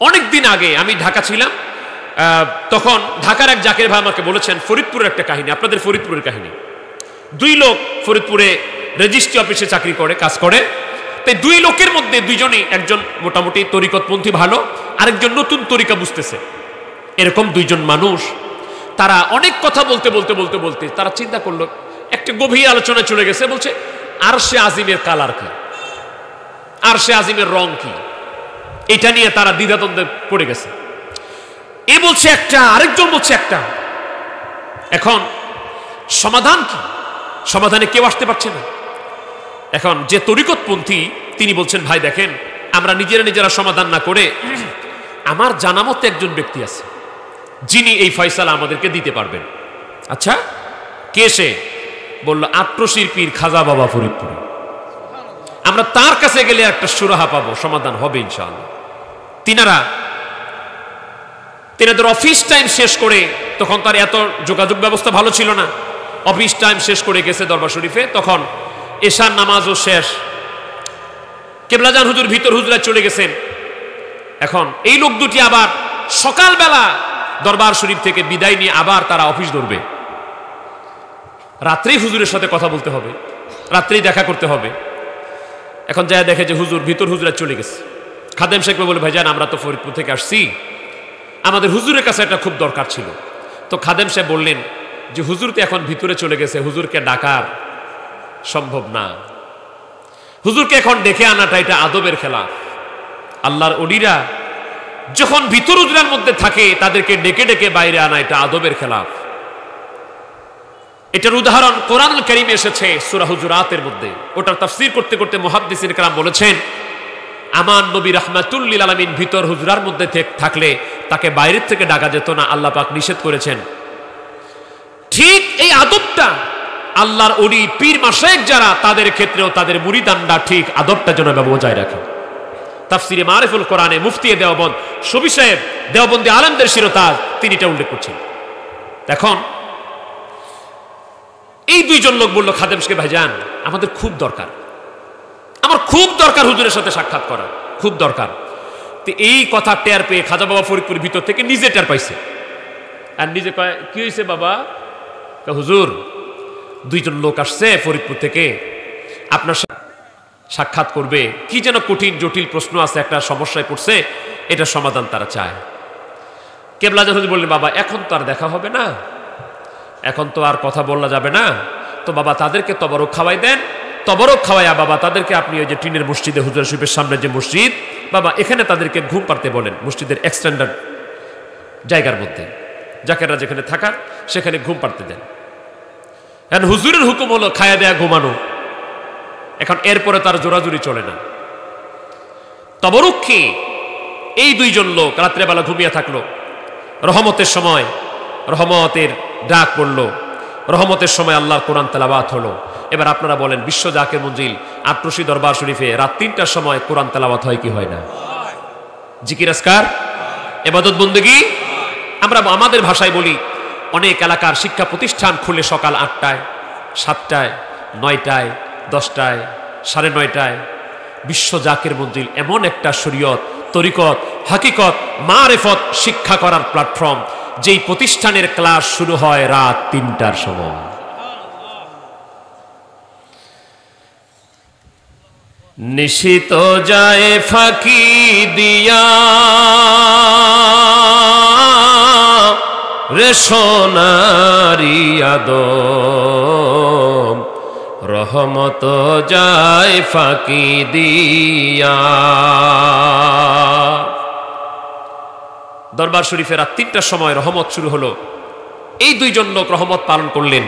অনেকদিন আগে আমি ঢাকা ছিলাম, তখন ঢাকার এক জাকের ভাই আমাকে বলেছেন ফরিদপুরের একটা কাহিনী, আপনাদের ফরিদপুরের কাহিনী। দুই লোক ফরিদপুরে রেজিস্ট্রি অফিসে চাকরি করে, কাজ করে। তাই দুই লোকের মধ্যে দুইজনই, একজন মোটামুটি তরিকতপন্থী ভালো, আরেকজন নতুন তরিকা বুঝতেছে। এরকম দুইজন মানুষ, তারা অনেক কথা বলতে বলতে বলতে বলতে তারা চিন্তা করলো, একটা গভীর আলোচনায় চলে গেছে। বলছে আরশে আজিমের কালার কি, আরশে আজিমের রং কি, এটা নিয়ে তারা দ্বিধাদ্বন্দ্বে পড়ে গেছে। এ বলছে একটা, আরেকজন বলছে একটা। এখন সমাধান কি? সমাধানে কেউ আসতে পারছে না। এখন যে তরিকতপন্থী তিনি বলছেন, ভাই দেখেন, আমরা নিজেরা সমাধান না করে আমার জানামতে একজন ব্যক্তি আছে যিনি এই ফয়সালা আমাদেরকে দিতে পারবেন। আচ্ছা, কে সে? বলল আট্রসির পীর খাজা বাবা ফরিদপুরে। আমরা তার কাছে গেলে একটা সুরাহা পাবো, সমাধান হবে ইনশাআল্লাহ। তিনাদের অফিস টাইম শেষ করে, তখন তার এত যোগাযোগ ব্যবস্থা ভালো ছিল না, অফিস টাইম শেষ করে গেছে দরবার শরীফে। তখন এশার নামাজও শেষ, কেবলাজান হুজুর ভিতর হুজরায় চলে গেছেন। এখন এই লোক দুটি আবার সকালবেলা দরবার শরীফ থেকে বিদায় নিয়ে আবার তারা অফিস ধরবে। রাত্রেই হুজুরের সাথে কথা বলতে হবে, রাত্রেই দেখা করতে হবে। এখন যা দেখে যে হুজুর ভিতর হুজরায় চলে গেছে। খাদেম শেখ বলে, ভাইজান আমরা তো ফরিদপুর থেকে আসছি, আমাদের হুজুরের কাছে একটা খুব দরকার ছিল। তো খাদেম সাহেব বললেন যে হুজুর তো এখন ভিতরে চলে গেছে, হুজুরকে ডাকার সম্ভব না, হুজুরকে এখন ডেকে আনাটা এটা আদবের খেলাফ। আল্লাহর ওলিরা যখন ভিতর হুজরার মধ্যে থাকে তাদেরকে ডেকে ডেকে বাইরে আনা এটা আদবের খেলাফ। এটার উদাহরণ কোরআনুল কারীমে এসেছে সূরা হুজুরাতের মধ্যে। ওটার তাফসীর করতে করতে মুহাদ্দিসিন কেরাম বলেছেন, আমার নবী রাহমাতুল লিল আলামিন ভিতর হুজরার মধ্যে থাকলে তাকে বাইরের থেকে ডাকা যেত না, আল্লাহ পাক নিষেধ করেছেন। ঠিক এই আদবটা আল্লাহর ওলি পীর মাশায়েখ যারা, তাদের ক্ষেত্রেও তাদের মুরিদানরা ঠিক আদবটা যেন বজায় রাখে। তাফসিরে মারিফুল কোরআনে মুফতি দেওবন্দ শফি সাহেব দেওবন্দি আলেমদের শিরোতাজ তিনি এটা উল্লেখ করছেন। এখন এই দুইজন লোক বলল খাদেম সাহেব, ভাইজান আমাদের খুব দরকার, আমার খুব দরকার হুজুরের সাথে সাক্ষাৎ করা, খুব দরকার। তো এই কথা টের পেয়ে খাজা বাবা ফরিদপুরের ভিতর থেকে নিজে টের পাইছে, আর নিজে কয়, কি হয়েছে বাবা? হুজুর দুইজন লোক আসছে ফরিদপুর থেকে, আপনার সাক্ষাৎ করবে, কি যেন কঠিন জটিল প্রশ্ন আছে, একটা সমস্যায় পড়ছে, এটা সমাধান তারা চায়। কেবলাজান হুজুর বললেন, বাবা এখন তো আর দেখা হবে না, এখন তো আর কথা বলা যাবে না, তো বাবা তাদেরকে তবরক খাওয়াই দেন, তবরক খাওয়াইয়া বাবা তাদেরকে আপনি ওই যে টিনের মসজিদে হুজুর শরীফের সামনে যে মসজিদ, বাবা এখানে তাদেরকে ঘুম পাড়তে বলেন, মসজিদের এক্সটেন্ডার জায়গার মধ্যে জাকেররা যেখানে থাকার সেখানে ঘুম পাড়তে দেন। এখন হুজুরের হুকুম হলো খায়া দেয়া ঘুমানো, এখন এরপরে তার জোরাজুরি চলে না। তবরক খেয়ে এই দুইজন লোক রাত্রেবেলা ঘুমিয়ে থাকলো। রহমতের সময় রহমতের ডাক পড়লো, রহমতের সময় আল্লাহর কোরআন তেলাওয়াত হলো। এবার আপনারা বলেন, বিশ্ব জাকের মঞ্জিল আট্রসি দরবার শরীফে রাত ৩টার সময় কোরআন তেলাওয়াত হয় কি হয় না? জিকির আজকার, ইবাদত বন্দেগী। আমরা আমাদের ভাষায় বলি, অনেক এলাকার শিক্ষা প্রতিষ্ঠান খুলে সকাল ৮টায়, ৭টায়, ৯টায়, 10টায়, ৯:৩০। বিশ্ব জাকের মঞ্জিল এমন একটা শরীয়ত, তরিকত, হাকিকত, মারেফত শিক্ষা করার প্ল্যাটফর্ম, যেই প্রতিষ্ঠানের ক্লাস শুরু হয় রাত ৩টার সময়। নিশিত যায় ফাঁকি দিয়া রে সোনারি আদম, রহমত যায় ফাঁকি দিয়া। দরবার শরীফে রাত ৩টার সময় রহমত শুরু হলো। এই দুইজন লোক রহমত পালন করলেন,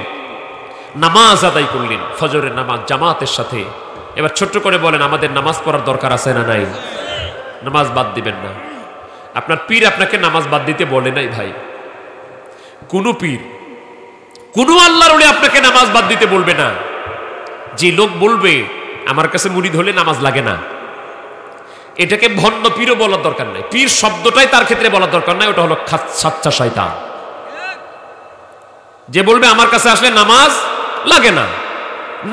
নামাজ আদায় করলেন, ফজরের নামাজ জামাতের সাথে। এবার ছোট্ট করে বলেন, আমাদের নামাজ পড়ার দরকার আছে না নাই? নামাজ বাদ দিবেন না। আপনার পীর আপনাকে নামাজ বাদ দিতে বলে নাই ভাই, কোন পীর, কোন আল্লাহর ওলি আপনাকে নামাজ বাদ দিতে বলবে না। যে লোক বলবে আমার কাছে মুরিদ হলে নামাজ লাগে না, এটাকে ভণ্ড পীরও বলার দরকার নাই, পীর শব্দটাই তার ক্ষেত্রে বলার দরকার নাই, ওটা হলো সাচ্চা শয়তান। যে বলবে আমার কাছে আসলে নামাজ লাগে না,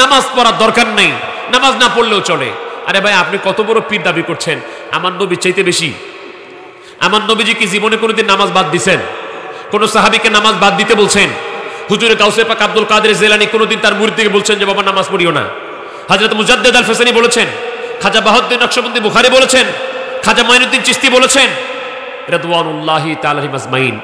নামাজ পড়ার দরকার নেই, নামাজ না পড়লেও চলে। আরে ভাই, আপনি কত বড় পীর দাবি করছেন? আমার নবী চাইতে বেশি, আমার নবীজি কি জীবনে কোনোদিন নামাজ বাদ দিছেন? কোন সাহাবীকে নামাজ বাদ দিতে বলছেন? হুজুরে গাউসে পাক আব্দুল কাদের জিলানী কোনোদিন তার মুরিদকে বলছেন যে বাবা নামাজ পড়িও না? হযরত মুজাদ্দিদ আল ফিসানি বলেছেন, খাজা বাহাউদ্দিন নকশবন্দি বুখারী বলেছেন, খাজা মাইনুদ্দিন চিশতি বলেছেন রাদওয়ানুল্লাহি তাআলা আজমাইন।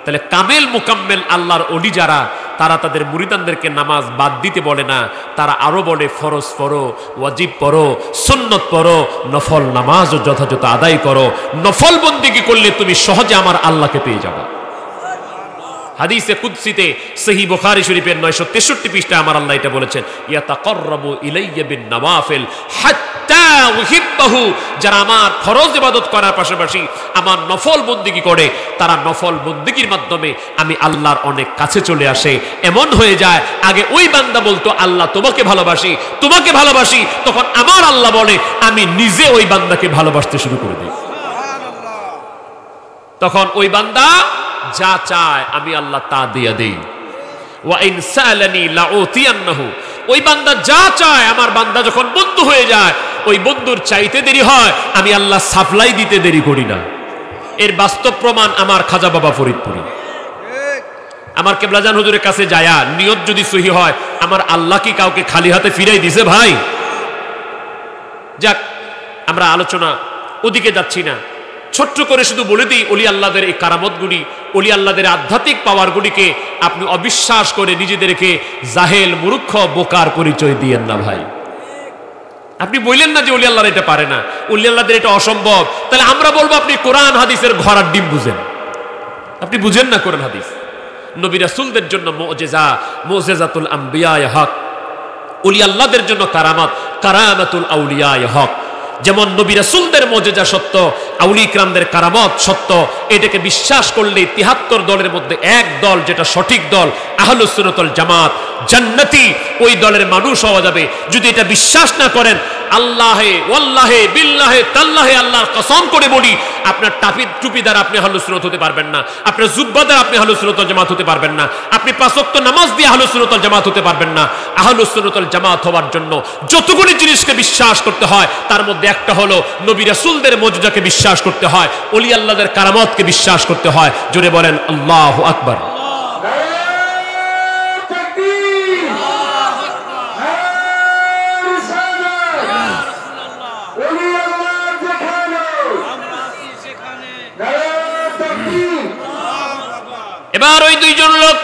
তাহলে কামেল মুকাম্মেল আল্লাহর ওলি যারা, তারা তাদের মুরিদানদেরকে নামাজ বাদ দিতে বলে না, তারা আরো বলে ফরজ পড়ো, ওয়াজিব পড়ো, সুন্নত পড়ো, নফল নামাজও যথাযথ আদায় করো। নফল বন্দেগী করলে তুমি সহজে আমার আল্লাহকে পেয়ে যাবে। হাদিসে কুদসিতে সহিহ বুখারী শরীফের 963 পৃষ্ঠায় আমার আল্লাহ এটা বলেছেন, ইয়াতাকাররাবু ইলাইয়া বিন নওয়াফিল হাত্তা উহিব্বাহু। যারা আমার ফরজ ইবাদত করার পাশাপাশি আমার নফল বন্দেগী করে, তারা নফল বন্দেগীর মাধ্যমে আমি আল্লাহর অনেক কাছে চলে আসে। এমন হয়ে যায় আগে ওই বান্দা বলতো আল্লাহ তোমাকে ভালোবাসি, তোমাকে ভালোবাসি, তখন আমার আল্লাহ বলে আমি নিজে ওই বান্দাকে ভালোবাসতে শুরু করে দিই। তখন ওই বান্দা যা চায় আমি আল্লাহ তা দিয়ে দেই। ওয়া ইন সালানি লাউতিয়ান্নাহু। ওই বান্দা যা চায়, আমার বান্দা যখন বন্ধু হয়ে যায়, ওই বন্ধুর চাইতে দেরি হয়, আমি আল্লাহ সাপ্লাই দিতে দেরি করি না। এর বাস্তব প্রমাণ আমার খাজা বাবা ফরিদপুরি। আমার কেবলাজান হুজুরের কাছে যায়া নিয়ত যদি সহি হয়, আমার আল্লাহ কি কাউকে খালি হাতে ফিরাই দিছে ভাই? যাক, আমরা আলোচনা ওদিকে যাচ্ছি না, ছোট্ট করে শুধু বলে দিই ওলি আল্লাহদের এই কারামতগুলি, ওলি আল্লাহদের আধ্যাত্মিক পাওয়ারগুলিকে আপনি অবিশ্বাস করে নিজেদেরকে জাহেল, মূর্খ, বোকার পরিচয় দিয়েন না ভাই। আপনি বললেন না যে ওলি আল্লাহর এটা পারে না, ওলি আল্লাহদের এটা অসম্ভব। তাহলে আমরা বলবো আপনি কোরআন হাদিসের ঘোড়ার ডিম বুঝেন, আপনি বুঝেন না কোরআন হাদিস। নবী রাসূলদের জন্য মুজিজা, মুজিজাতুল আম্বিয়ায়ে হক। ওলি আল্লাহদের জন্য কারামাত, কারামাতুল আউলিয়ায়ে হক। যেমন নবী রাসূলদের মুজিজা সত্য, আউলি ইকরামদের কারামত সত্য। এটাকে বিশ্বাস করলে ৭৩ দলের মধ্যে এক দল, যেটা সঠিক দল, আহলুস সুন্নাত ওয়াল জামাত, জান্নাতি, ওই দলের মানুষ হওয়া যাবে। যদি এটা বিশ্বাস না করেন, আল্লাহে ওয়াল্লাহে বিল্লাহে তাল্লাহে আল্লাহর কসম করে বলি, আপনার টুপিদার আপনি আহলুস সুন্নাত হতে পারবেন না, আপনার জুব্বাদার আপনি আহলুস সুন্নাত ওয়াল জামাত হতে পারবেন না, আপনি ৫ ওয়াক্ত নামাজ দিয়ে আহলুস সুন্নাত ওয়াল জামাত হতে পারবেন না। আহলুস সুন্নাত ওয়াল জামাত হওয়ার জন্য যতগুলি জিনিসকে বিশ্বাস করতে হয়, তার মধ্যে একটা হলো নবী রাসূলদের মুজিজাকে বিশ্বাস করতে হয়, ওলি আল্লাহদের কারামতকে বিশ্বাস করতে হয়। জোরে বলেন আল্লাহু আকবার। এবার ওই দুইজন লোক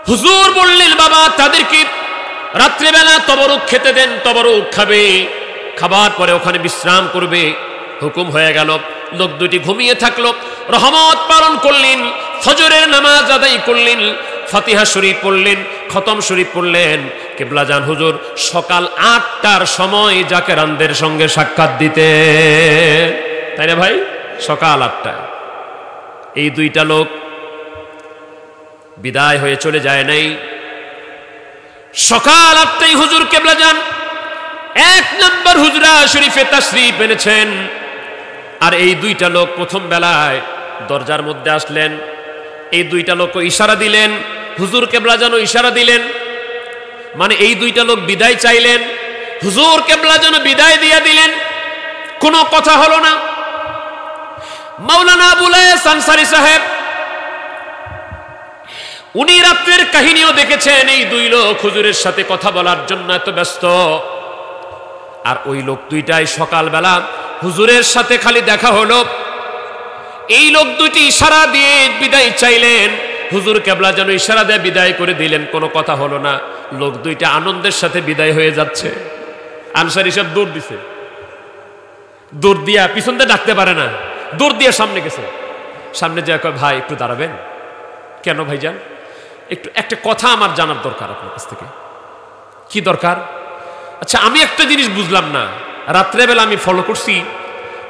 হুজুর বললেন বাবা তাদেরকে রাত্রিবেলা তবরুক খেতে দেন, তবরুক খাবে, খাবার পরে ওখানে বিশ্রাম করবে। হুকুম হয়ে গেল। লোক দুটি ঘুমিয়ে থাকলো, রহমত পালন করলেন, ফজরের নামাজ আদায় করলেন, ফাতিহা শরীফ পড়লেন, খতম শরীফ পড়লেন। কিবলাজান হুজুর সকাল ৮টার সময় জাকেরানদের সঙ্গে সাক্ষাৎ দিতে, তাই না ভাই? সকাল ৮টায় এই দুইটা লোক বিদায় হয়ে চলে যায় নাই। সকাল ৮টায় হুজুর কিবলাজান ১ নম্বর হুজরা শরীফে তাশরীফ এনেছেন। আর এই দুইটা লোক প্রথম বেলায় দরজার মধ্যে আসলেন। এই দুইটা লোক ইশারা দিলেন, হুজুর কিবলাজানও ইশারা দিলেন, মানে এই দুইটা লোক বিদায় চাইলেন, হুজুর কিবলাজানও বিদায় দিয়ে দিলেন। কোনো কথা হলো না। মাওলানা আবুল হাসান আনসারী সাহেব উনি রাত্রের কাহিনীও দেখেছেন। এই দুই লোক হুজুরের সাথে কথা বলার জন্য এত ব্যস্ত, আর ওই লোক দুইটাই সকালবেলা হুজুরের সাথে খালি দেখা হলো। এই লোক দুইটি ইশারা দিয়ে বিদায় চাইলেন, হুজুর কিবলাজান ইশারা দিয়ে বিদায় করে দিলেন। কোনো কথা হলো না। লোক দুইটা আনন্দের সাথে বিদায় হয়ে যাচ্ছে। আনসারী সাহেব দৌড় দিছে, দৌড় দিয়া পিছন দিয়ে ডাকতে পারে না, দৌড় দিয়ে সামনে গেছে। সামনে যা কয় ভাই একটু দাঁড়াবেন। কেন ভাইজান? একটু একটা কথা আমার জানার দরকার আপনার কাছ থেকে। কি দরকার? আচ্ছা আমি একটা জিনিস বুঝলাম না, রাত্রেবেলা আমি ফলো করছি,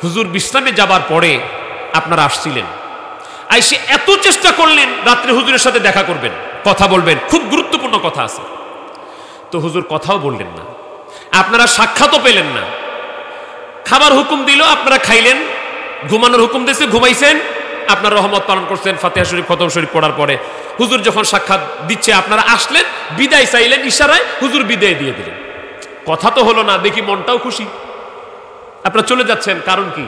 হুজুর বিশ্রামে যাবার পরে আপনারা আসছিলেন, আইসে এত চেষ্টা করলেন রাত্রে হুজুরের সাথে দেখা করবেন, কথা বলবেন, খুব গুরুত্বপূর্ণ কথা আছে, তো হুজুর কথাও বললেন না, আপনারা সাক্ষাৎও পেলেন না। খাবার হুকুম দিল, আপনারা খাইলেন, ঘুমানোর হুকুম দিয়েছে, ঘুমাইছেন, আপনার রহমত পালন করছেন ফাতিহা শরীফ খতম শরীফ পড়ার পরে। হুজুর যখন সাক্ষাৎ দিচ্ছে আপনারা আসলেন, বিদায় চাইলেন, ইশারায় হুজুর বিদায় দিয়ে দিলেন। কথা তো হলো না, দেখি মনটাও খুশি, আপনারা চলে যাচ্ছেন। কারণ কি?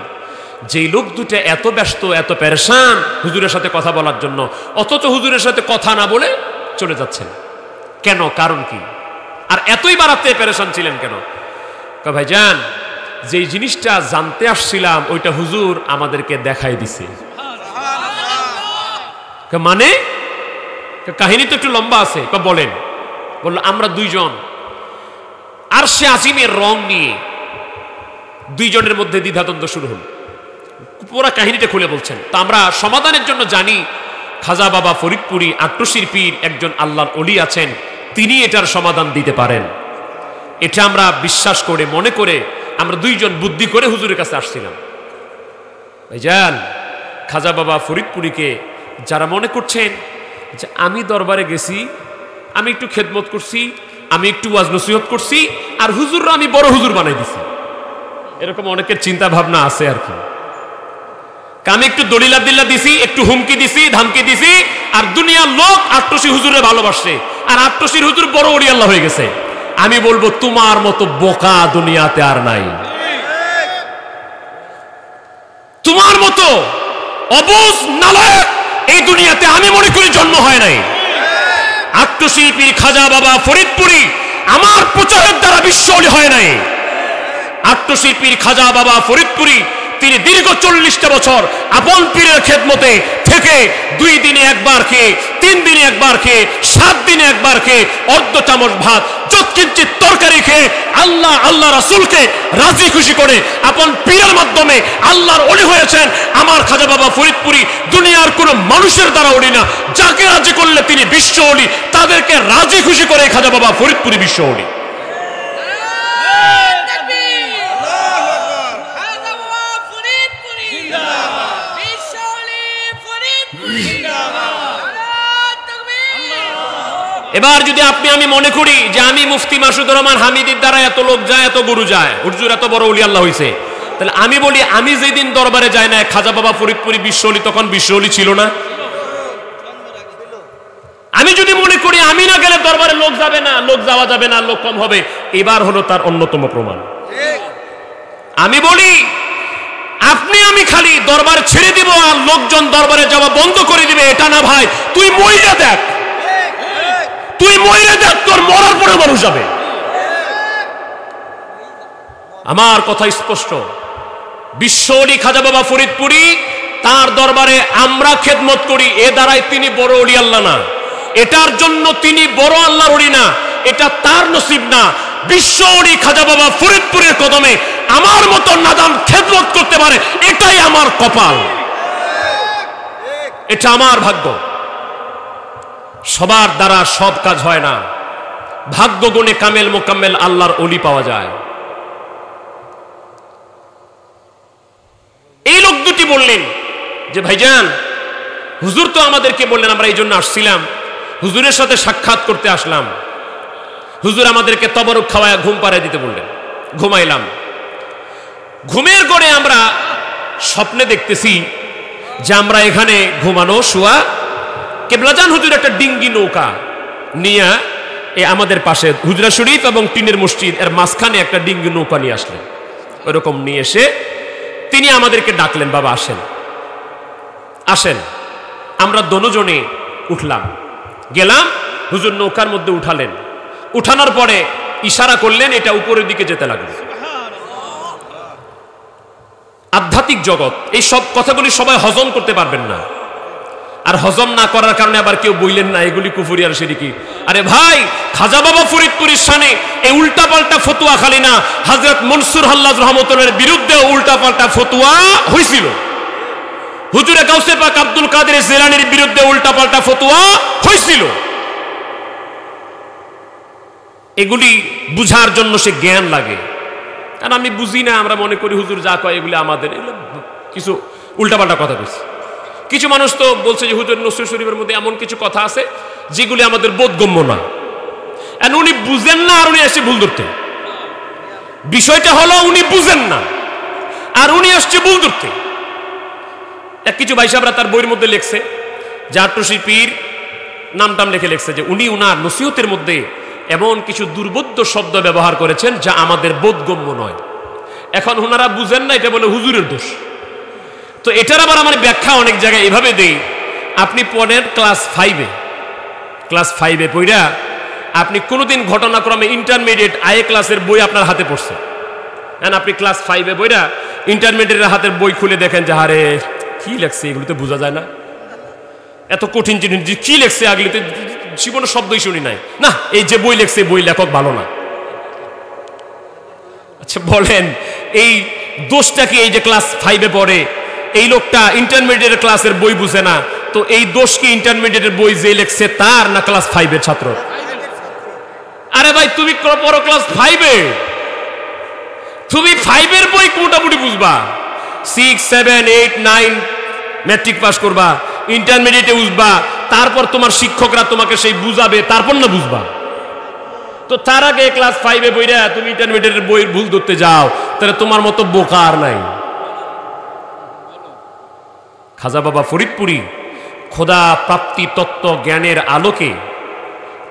যেই লোক দুটা এত ব্যস্ত, এত পেরেশান হুজুরের সাথে কথা বলার জন্য, অথচ হুজুরের সাথে কথা না বলে চলে যাচ্ছেন কেন? কারণ কি? আর এতই বাড়াতে পেরেশান ছিলেন কেন? ভাইজান, যেই জিনিসটা জানতে আসছিলাম ওইটা হুজুর আমাদেরকে দেখাই দিছে। মানে কাহিনী তো একটু লম্বা আছে। বলেন। বললো আমরা দুইজন আরশে আজিমের রং নিয়ে দুইজনের মধ্যে দ্বিধাদ্বন্দ্ব শুরু হল। পুরো কাহিনীটা খুলে বলছেন। তা আমরা সমাধানের জন্য জানি খাজা বাবা ফরিদপুরি আট্টশির পীর একজন আল্লাহর ওলি আছেন, তিনি এটার সমাধান দিতে পারেন। এটা আমরা বিশ্বাস করে মনে করে আমরা দুইজন বুদ্ধি করে হুজুরের কাছে আসছিলাম। ভাইজান, খাজা বাবা ফরিদপুরিকে যারা মনে করছেন যে আমি দরবারে গেছি, আমি একটু খেদমত করছি, আমি একটু ওয়াজ নসিহত করছি, আর হুজুররা আমি বড় হুজুর বানাই দিছি, এরকম অনেকের চিন্তা ভাবনা আছে আর কি। আমি একটু দলিলা দিল্লা দিছি, একটু হুমকি দিছি, ধামকি দিছি, আর দুনিয়ার লোক আট্টশি হুজুরে ভালোবাসে, আর আট্টশির হুজুর বড় ওলি আল্লাহ হয়ে গেছে। আমি বলবো তোমার মতো বোকা দুনিয়াতে আর নাই, তোমার মতো অবুঝ নালায়েক এই দুনিয়াতে আমি মনে করি জন্ম হয় নাই। আট্টশি পীর খাজা বাবা ফরিদপুরি আমার প্রচারের দ্বারা বিশ্ব ওলি হয় নাই। আট্টশি পীর খাজা বাবা ফরিদপুরি তিনি দীর্ঘ 40টা বছর আপন পীরের খেদমতে থেকে 2 দিনে একবার খেয়ে, 3 দিনে একবার খেয়ে, 7 দিনে একবার খেয়ে, অর্ধ চামচ ভাত, যৎকিঞ্চিত তরকারি খেয়ে আল্লাহ রাসূলকে রাজি খুশি করে আপন পীরের মাধ্যমে আল্লাহর ওলি হয়েছেন। আমার খাজা বাবা ফরিদপুরি দুনিয়ার কোনো মানুষের দ্বারা ওলি না, যাকে রাজি করলে তিনি বিশ্ব ওলি, তাদেরকে রাজি খুশি করে খাজা বাবা ফরিদপুরি বিশ্ব ওলি। এবার যদি আমি মনে করি যে আমি মুফতি মাসুদুর রহমান হামিদির দ্বারা এত লোক যায়, এত গুরু যায়, হুজুর এত বড় ওলি আল্লাহ হইছে, তাহলে আমি বলি আমি যেদিন দরবারে যাই না খাজা বাবা ফরিদপুরি বিশ্ব ওলি, তখন বিশ্ব ওলি ছিল না? আমি যদি মনে করি আমি না গেলে দরবারে লোক যাবে না, লোক যাওয়া যাবে না, লোক কম হবে, এবার হলো তার অন্যতম প্রমাণ। আমি বলি আমি খালি দরবার ছেড়ে দিব আর লোকজন দরবারে যাওয়া বন্ধ করে দিবে, এটা না ভাই। তুই মইরা দেখ, তুই মইরা দেখ, তোর মরার পরে মানুষ যাবে। আমার কথা স্পষ্ট। বিশ্ব ওলি খাজা বাবা ফরিদপুরি, তার দরবারে আমরা খেদমত করি, এ দ্বারাই তিনি বড় ওলি আল্লাহ না, এটার জন্য তিনি বড় আল্লাহর ওলি না, এটা তার নসিব না। বিশ্ব ওলি খাজা বাবা ফরিদপুরের কদমে আমার মতো নাদান খেদমত করতে পারে, এটাই আমার কপাল, এটা আমার ভাগ্য। সবার দ্বারা সব কাজ হয় না, ভাগ্য গুণে কামেল মোকাম্মেল আল্লাহর ওলি পাওয়া যায়। এই লোক দুটি বললেন যে ভাইজান, হুজুর তো আমাদেরকে বললেন, আমরা এই জন্য আসছিলাম, হুজুরের সাথে সাক্ষাৎ করতে আসলাম, হুজুর আমাদেরকে তবরক খাওয়ায় ঘুম পাড়ায় দিতে বললেন। ঘুমাইলাম, ঘুমের গড়ে আমরা স্বপ্নে দেখতেছি যে আমরা এখানে ঘুমানো শোয়া, কেবলাজান হুজুর একটা ডিঙ্গি নৌকা নিয়ে আমাদের পাশে হুজরা শরীফ এবং টিনের মসজিদ এর মাঝখানে একটা ডিঙ্গি নৌকা নিয়ে আসলেন। ওইরকম নিয়ে এসে তিনি আমাদেরকে ডাকলেন, বাবা আসেন আসেন। আমরা দোনোজনে উঠলাম, গেলাম, হুজুর নৌকার মধ্যে উঠালেন। উঠানোর পরে ইশারা করলেন, এটা উপরের দিকে যেতে লাগলো। আধ্যাত্মিক জগৎ, এই সব কথাগুলি সবাই হজম করতে পারবেন না, আর হজম না করার কারণে আবার কেউ বললেন না এগুলি কুফরি আর শিরকি। আরে ভাই, খাজা বাবা ফরিদপুরের শানে এই উল্টাপাল্টা ফতুয়া খালি না, হযরত মনসুর হাল্লাজ রহমতুল্লাহর বিরুদ্ধে উল্টাপাল্টা ফতুয়া হয়েছিল, হুজুরে গাউসে পাক আব্দুল কাদের জিলানীর বিরুদ্ধে উল্টাপাল্টা ফতুয়া হয়েছিল। এগুলি বুঝার জন্য সে জ্ঞান লাগে, কারণ আমি বুঝি না, আমরা মনে করি হুজুর যা কয় এগুলি আমাদের, এগুলো কিছু উল্টাপাল্টা কথা বলছে। কিছু মানুষ তো বলছে যে হুজুর নসরুল শরীফের মধ্যে এমন কিছু কথা আছে যেগুলি আমাদের বোধগম্য না, উনি বুঝেন না আর উনি এসে ভুল ধরতে। বিষয়টা হলো উনি বুঝেন না আর উনি আসছে ভুল ধরতে। কিছু ভাই সাহেবরা তার বইয়ের মধ্যে লিখছে যে আট্টশি পীর নামটাম লিখে লিখছে যে উনি উনার নসিহতের মধ্যে এমন কিছু দুর্বোধ্য শব্দ ব্যবহার করেছেন যা আমাদের বোধগম্য নয়। এখন ওনারা বুঝেন না, এটা বলে হুজুরের দোষ। তো এটার আবার আমার ব্যাখ্যা অনেক জায়গায় এভাবে দেই, আপনি পড়েন ক্লাস 5-এ পড়া আপনি কোনোদিন ঘটনাক্রমে ইন্টারমিডিয়েট আইএ ক্লাসের বই আপনার হাতে পড়ছে, হ্যাঁ আপনি ক্লাস 5-এ বইরা ইন্টারমিডিয়েটের হাতের বই খুলে দেখেন যে আরে কি লেখছে, এগুলোতে বোঝা যায় না, এত কঠিন জিনিস কি লেখছে, আগলিতে জীবনে শব্দই শুনি নাই, না এই যে বই লেখছে বই লেখক ভালো না। আচ্ছা বলেন এই দোষটা কি এই যে ক্লাস 5-এ পড়ে এই লোকটা ইন্টারমিডিয়েটের ক্লাসের বই বুঝে না, তো এই দোষ কি ইন্টারমিডিয়েটের বই যে লেখছে তার না ক্লাস 5-এর ছাত্র? আরে ভাই তুমি পড়ো ক্লাস 5-এ, তুমি 5-এর বই মোটামুটি বুঝবা, 6, 7, 8, 9 ম্যাট্রিক পাস করবা, ইন্টারমিডিয়েটে বুঝবা, তারপর তোমার শিক্ষকরা তোমাকে সেই বুঝাবে, তারপর না বুঝবা। তো তার আগে ক্লাস 5-এ বইরা তুমি ইন্টারমিডিয়েটের বইয়ের ভুল ধরতে যাও, তাহলে তোমার মতো বোকা আর নাই। খাজা বাবা ফরিদপুরি খোদা প্রাপ্তি তত্ত্ব জ্ঞানের আলোকে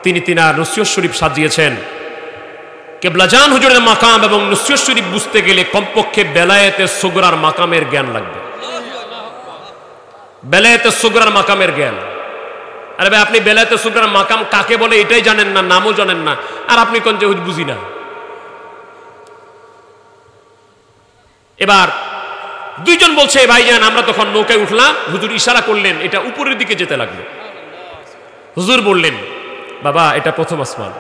তিনি তিনার নসিহত শরীফ সাজিয়েছেন। কেবলাজান হুজুরের মাকাম এবং নসিহত শরীফ বুঝতে গেলে কমপক্ষে বেলায়েতে সুগরার মাকামের জ্ঞান লাগবে, বেলায়েতে সুগরার মাকামের জ্ঞান। আরে ভাই আপনি বেলায়েতে সুগরার মাকাম কাকে বলে এটাই জানেন না, নামও জানেন না, আর আপনি কোন যে বুঝি না। এবার দুইজন বলছে ভাইজান আমরা তখন নৌকায় উঠলাম, হুজুর ইশারা করলেন, এটা উপরের দিকে যেতে লাগলো। হুজুর বললেন বাবা এটা প্রথম আসমান,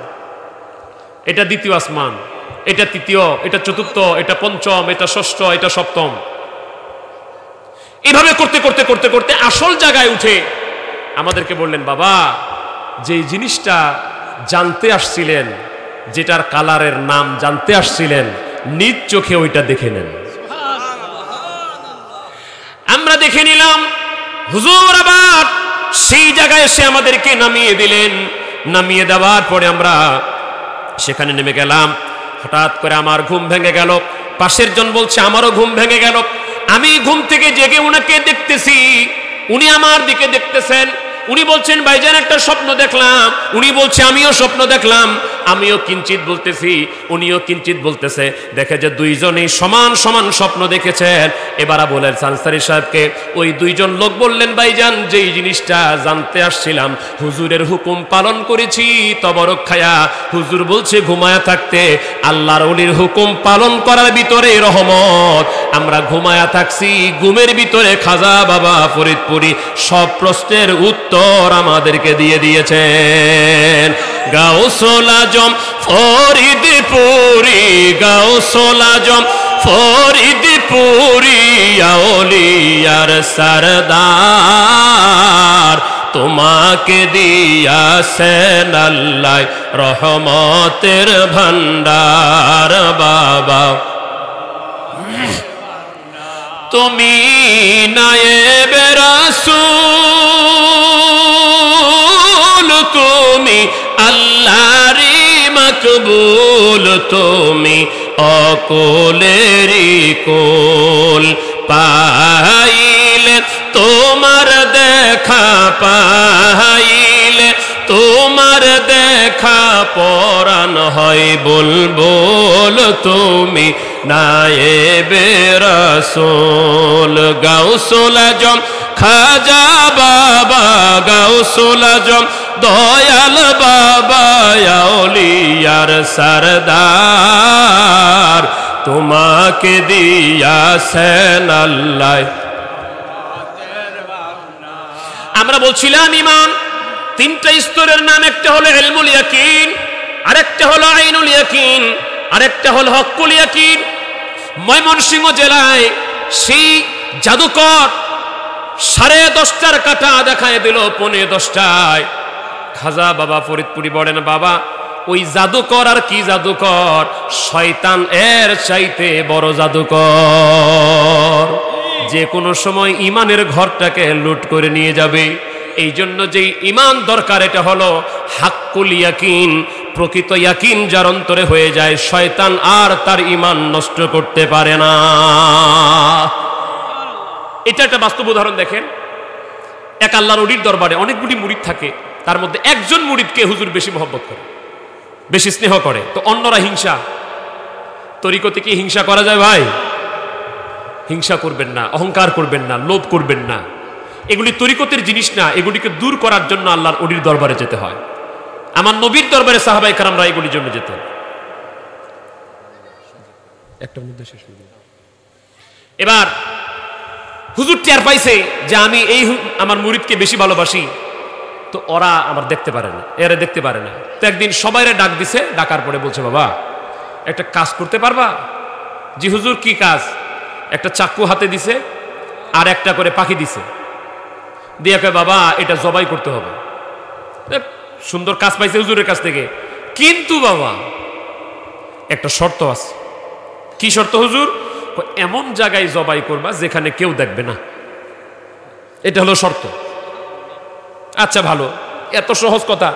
এটা দ্বিতীয় আসমান, এটা তৃতীয়, এটা চতুর্থ, এটা পঞ্চম, এটা ষষ্ঠ, এটা সপ্তম। এভাবে করতে করতে করতে করতে আসল জায়গায় উঠে আমাদেরকে বললেন বাবা যে জিনিসটা জানতে আসছিলেন, যেটার কালারের নাম জানতে আসছিলেন, নিজ চোখে ওইটা দেখে নেন। আমরা দেখে নিলাম। হুজুর আবার সেই জায়গায় এসে আমাদেরকে নামিয়ে দিলেন। নামিয়ে দেওয়ার পরে আমরা সেখানে নেমে গেলাম। হঠাৎ করে আমার ঘুম ভেঙে গেল। পাশের জন বলছে আমারও ঘুম ভেঙে গেল। আমি ঘুম থেকে জেগে উনাকে দেখতেছি, উনি আমার দিকে দেখতেছেন। উনি বলছেন ভাইজান একটা স্বপ্ন দেখলাম। উনি বলছে আমিও স্বপ্ন দেখলাম। আমিও কিঞ্চিত বলতেছি, উনিও কিঞ্চিত বলতেছে। দেখে যে দুইজনেই সমান সমান স্বপ্ন দেখেছেন। এবার বলেন আনসারী সাহেবকে ওই দুইজন লোক বললেন ভাইজান যেই জিনিসটা জানতে আসছিলাম, হুজুরের হুকুম পালন করেছি তবরক খায়া। হুজুর বলছে ঘুমায়া থাকতে আল্লাহর ওলির হুকুম পালন করার ভিতরে রহমত। আমরা ঘুমায়া থাকছি, ঘুমের ভিতরে খাজা বাবা ফরিদপুরি সব প্রশ্নের উত্তর আমাদেরকে দিয়ে দিয়েছেন। গাউসুল আজম ফরিদপুরি, গাউসুল আজম ফরিদপুরি আউলিয়ার সরদার, তোমাকে দিয়াছেন আল্লাহ রহমতের ভান্ডার। বাবা তুমি নায়েবে রাসূল, তুমি আল্লাহরই মকবুল, তুমি অকুলেরই কুল। পাইলে তোমার দেখা, পাইলে তোমার দেখা পরাণ হয় বুলবুল, তুমি নায়েবে রাসূল। গাউসুল আজম খাজা বাবা, গাউসুল আজম দয়াল বাবা আউলিয়ার সরদার, তোমাকে দিয়াছেন আল্লাহ। আমরা বলছিলাম ইমান তিনটা স্তরের নাম, একটা হলো ইলমুল ইয়াকিন, আরেকটা হলো আইনুল ইয়াকিন, আরেকটা হলো হক্কুল ইয়াকিন। ময়মনসিংহ জেলায় সেই জাদুকর 10:30টার কাটা দেখায় দিল 10:45। খাজা বাবা ফরিদপুরি বলেন বাবা ওই জাদুকর আর কি জাদুকর, শয়তান এর চাইতে বড় জাদুকর, যে কোনো সময় ইমানের ঘরটাকে লুট করে নিয়ে যাবে। এই জন্য যেই ইমান দরকার এটা হলো হাক্কুল ইয়াকিন, প্রকৃত ইয়াকিন যার অন্তরে হয়ে যায় শয়তান আর তার ইমান নষ্ট করতে পারে না। এটা একটা বাস্তব উদাহরণ দেখেন। এক আল্লাহর ওলির দরবারে অনেকগুলি মুরিদ থাকে, তার মধ্যে একজন মুরিদকে হুজুর বেশি মহব্বত করে, বেশি স্নেহ করে, তো অন্যরা হিংসা। তরিকতে কি হিংসা করা যায় ভাই? হিংসা করবেন না, অহংকার করবেন না, লোভ করবেন না। এগুলি তরিকতের জিনিস না, এগুলিকে দূর করার জন্য আল্লাহর ওলির দরবারে যেতে হয়। আমার নবীর দরবারে সাহাবায়ে কেরামরা এগুলির জন্য যেতেন। একটার মধ্যে শেষ হয়ে গেল। এবার হুজুর টের পাইছে যে আমি এই আমার মুরিদকে বেশি ভালোবাসি, তো ওরা আমার দেখতে পারে না, এরা দেখতে পারে না। তো একদিন সবাইরে ডাক দিছে, ডাকার পরে বলছে, বাবা একটা কাজ করতে পারবা? জি হুজুর, কি কাজ? একটা চাকু হাতে দিছে আর একটা করে পাখি দিছে, দিয়ে কয় বাবা এটা জবাই করতে হবে। সুন্দর কাজ পাইছে হুজুরের কাছ থেকে, কিন্তু বাবা একটা শর্ত আছে। কি শর্ত হুজুর? এমন জায়গায় জবাই করবা যেখানে কেউ দেখবে না, এটা হলো শর্ত। আচ্ছা ভালো, এত সহজ কথা।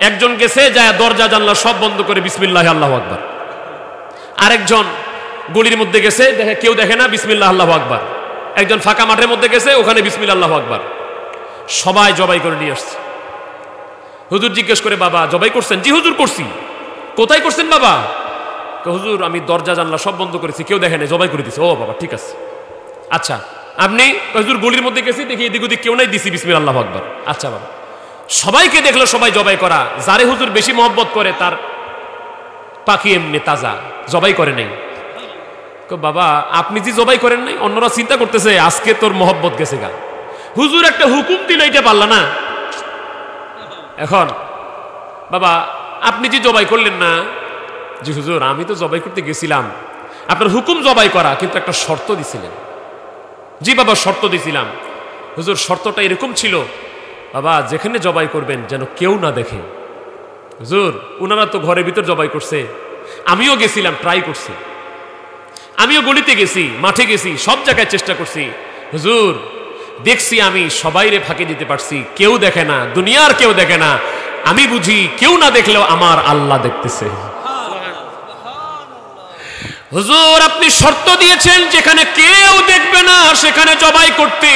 একজন গেছে যায় দরজা জানলা সব বন্ধ করে বিসমিল্লাহ আল্লাহু আকবার। আরেকজন গলির মধ্যে গেছে, দেখে কেউ দেখে না, বিসমিল্লাহ আল্লাহু আকবার। একজন ফাঁকা মাঠের মধ্যে গেছে, ওখানে বিসমিল্লাহ আল্লাহু আকবার। সবাই জবাই করে নিয়ে আসছে। হুজুর জিজ্ঞেস করে, বাবা জবাই করছেন? জি হুজুর করছি। কোথায় করছেন বাবা? হুজুর আমি দরজা জানলা সব বন্ধ করেছি, কেউ দেখে নাই, জবাই করে দিছে। ও বাবা ঠিক আছে। আচ্ছা আপনি? হুজুর গলির মধ্যে গেছি, দেখি এদিক ওদিক কেউ নাই, দিছি বিসমিল্লাহ আল্লাহু আকবার। আচ্ছা বাবা। সবাইকে দেখলো সবাই জবাই করা। যারে হুজুর বেশি মহব্বত করে তার পাখি এমনি তাজা, জবাই করে নাই। বাবা আপনি যে জবাই করেন নাই, অন্যরা চিন্তা করতেছে আজকে তোর মহব্বত গেছে গা। হুজুর একটা হুকুম দিল, এটা পারলা না। এখন বাবা আপনি যে জবাই করলেন না? জি হুজুর আমি তো জবাই করতে গেছিলাম, আপনার হুকুম জবাই করা, কিন্তু একটা শর্ত দিছিলেন। জি বাবা শর্ত দিছিলাম। হুজুর শর্তটা এরকম ছিল, বাবা যেখানে জবাই করবেন যেন কেউ না দেখে। হুজুর ওনারা তো ঘরের ভিতর জবাই করছে, আমিও গেছিলাম, ট্রাই করছি, আমিও গলিতে গেছি, মাঠে গেছি, সব জায়গায় চেষ্টা করছি। হুজুর দেখছি আমি সবাইরে ফাঁকি দিতে পারছি, কেউ দেখে না, দুনিয়ার কেউ দেখে না। আমি বুঝি কেউ না দেখলেও আমার আল্লাহ দেখতেছে। হুজুর আপনি শর্ত দিয়েছেন যেখানে কেউ দেখবে না সেখানে জবাই করতে।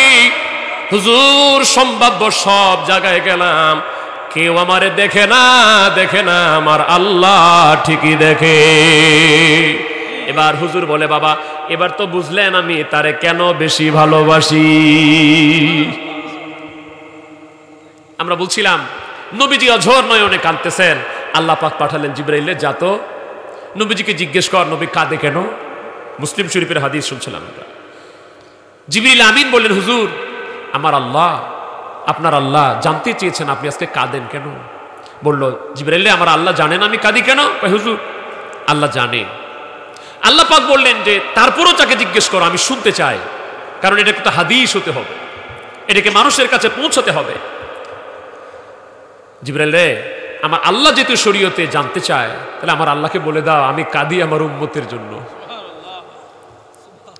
হুজুর সম্ভাব্য সব জায়গায় গেলাম, কেউ আমারে দেখে না, দেখে না, আমার আল্লাহ ঠিকই দেখে। এবার হুজুর বলে, বাবা এবার তো বুঝলেন আমি তারে কেন বেশি ভালোবাসি। আমরা বলছিলাম নবীজি অঝোর নয়নে কাঁদতেছেন, আল্লাহ পাক পাঠালেন জিবরাইলে, যা তো নবীজিকে জিজ্ঞেস কর নবী কাঁদে কেন। মুসলিম শরীফের হাদিস শুনছিলাম আমরা। জিবরিল আমিন বললেন, হুজুর আমার আল্লাহ, আপনার আল্লাহ জানতে চেয়েছেন আপনি আজকে কাঁদেন কেন। বলল জিবরাইল আমার আল্লাহ জানেন আমি কাঁদি কেন? হুজুর আল্লাহ জানে। আল্লাহ পাক বললেন যে তারপরও তাকে জিজ্ঞেস করো, আমি শুনতে চাই, কারণ এটা একটা হাদিস হতে হবে, এটাকে মানুষের কাছে পৌঁছাতে হবে। জিবরাইল রে আমার আল্লাহ যেহেতু শরীয়তে জানতে চায়, তাহলে আমার আল্লাহকে বলে দাও আমি কাঁদি আমার উম্মতের জন্য,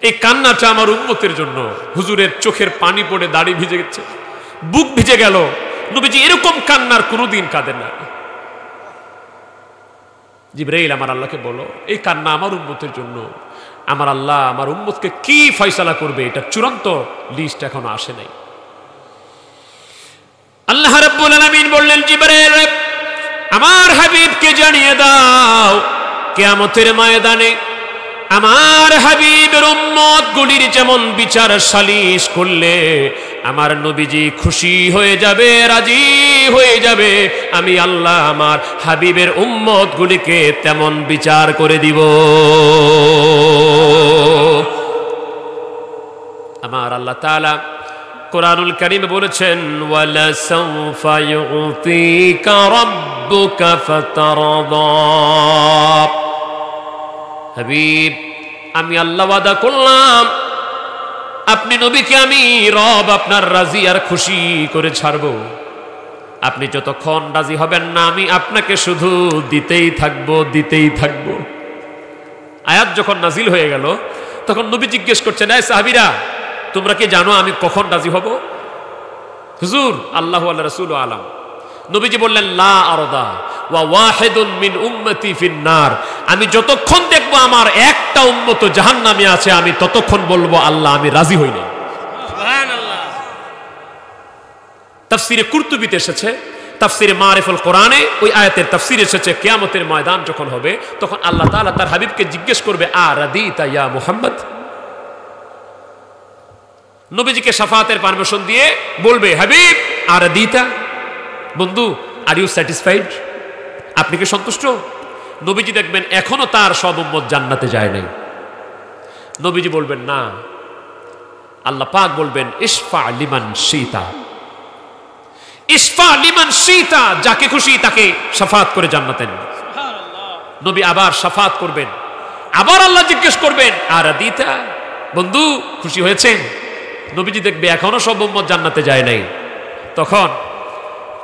এই কান্নাটা আমার উম্মতের জন্য। হুজুরের চোখের পানি পড়ে দাড়ি ভিজে গেছে, বুক ভিজে গেল। নবীজি এরকম কান্নার কোনোদিন কাঁদেন না। জিবরাইল আমার আল্লাহকে বলো এই কান্না আমার উম্মতের জন্য। আমার আল্লাহ আমার উম্মতকে কি ফয়সালা করবে এটা চূড়ান্ত লিস্ট এখনো আসে নাই। আল্লাহ রাব্বুল আলামিন বললেন, জিবরাইল আমার হাবিবকে জানিয়ে দাও কিয়ামতের ময়দানে আমার হাবিবের উম্মত গুলির যেমন বিচার সালিশ করলে আমার নবীজি খুশি হয়ে যাবে, রাজি হয়ে যাবে, আমি আল্লাহ আমার হাবিবের উম্মত গুলিকে তেমন বিচার করে দিব। আমার আল্লাহ তাআলা কুরআনুল কারীমে বলেছেন, ওয়ালা সাওফা ইউতিকা রাব্বুকা ফাতারদা। হাবিব আমি আল্লাহ ওয়াদা করলাম আপনি নবীকে আমি রব আপনার রাজি আর খুশি করে ছাড়ব। আপনি যতক্ষণ রাজি হবেন না আমি আপনাকে শুধু দিতেই থাকবো, দিতেই থাকবো। আয়াত যখন নাজিল হয়ে গেল তখন নবী জিজ্ঞেস করছেন, এই সাহাবীরা তোমরা কি জানো আমি কখন রাজি হব? হুজুর আল্লাহু ওয়া রাসূলু আলাম। নবীজি বললেন, লা আরদা ওয়া ওয়াহিদুন মিন উম্মতি ফিন্নার। আমি যতক্ষণ দেখবো আমার একটা উম্মত জাহান্নামে আছে আমি ততক্ষণ বলবো আল্লাহ আমি রাজি হই নাই। সুবহানাল্লাহ। তাফসীরে কুরতুবীতে এসেছে, তাফসীরে মারিফুল কোরআনে ওই আয়াতের তাফসীর এসেছে, কিয়ামতের ময়দান যখন হবে তখন আল্লাহ তাআলা তার হাবিবকে জিজ্ঞেস করবে, আ রাদিতা ইয়া মুহাম্মদ, নবীজিকে শাফাতের পারমিশন দিয়ে বলবে, হাবিব আর দিতা, বন্ধু আর ইউ স্যাটিসফাইড, আপনি কি সন্তুষ্ট? নবীজি দেখবেন এখনো তার সব উম্মত জান্নাতে যায় নাই। নবীজি বলবেন না, আল্লাহ পাক বলবেন ইশফা লিমান শিতা, ইশফা লিমান শিতা, যাকে খুশি তাকে শাফাত করে জান্নাতে নেন। নবী আবার শাফাত করবেন, আবার আল্লাহ জিজ্ঞেস করবেন আর দিতা, বন্ধু খুশি হয়েছেন? নবীজি দেখবে এখনো সব উম্মত জান্নাতে যায় নাই। তখন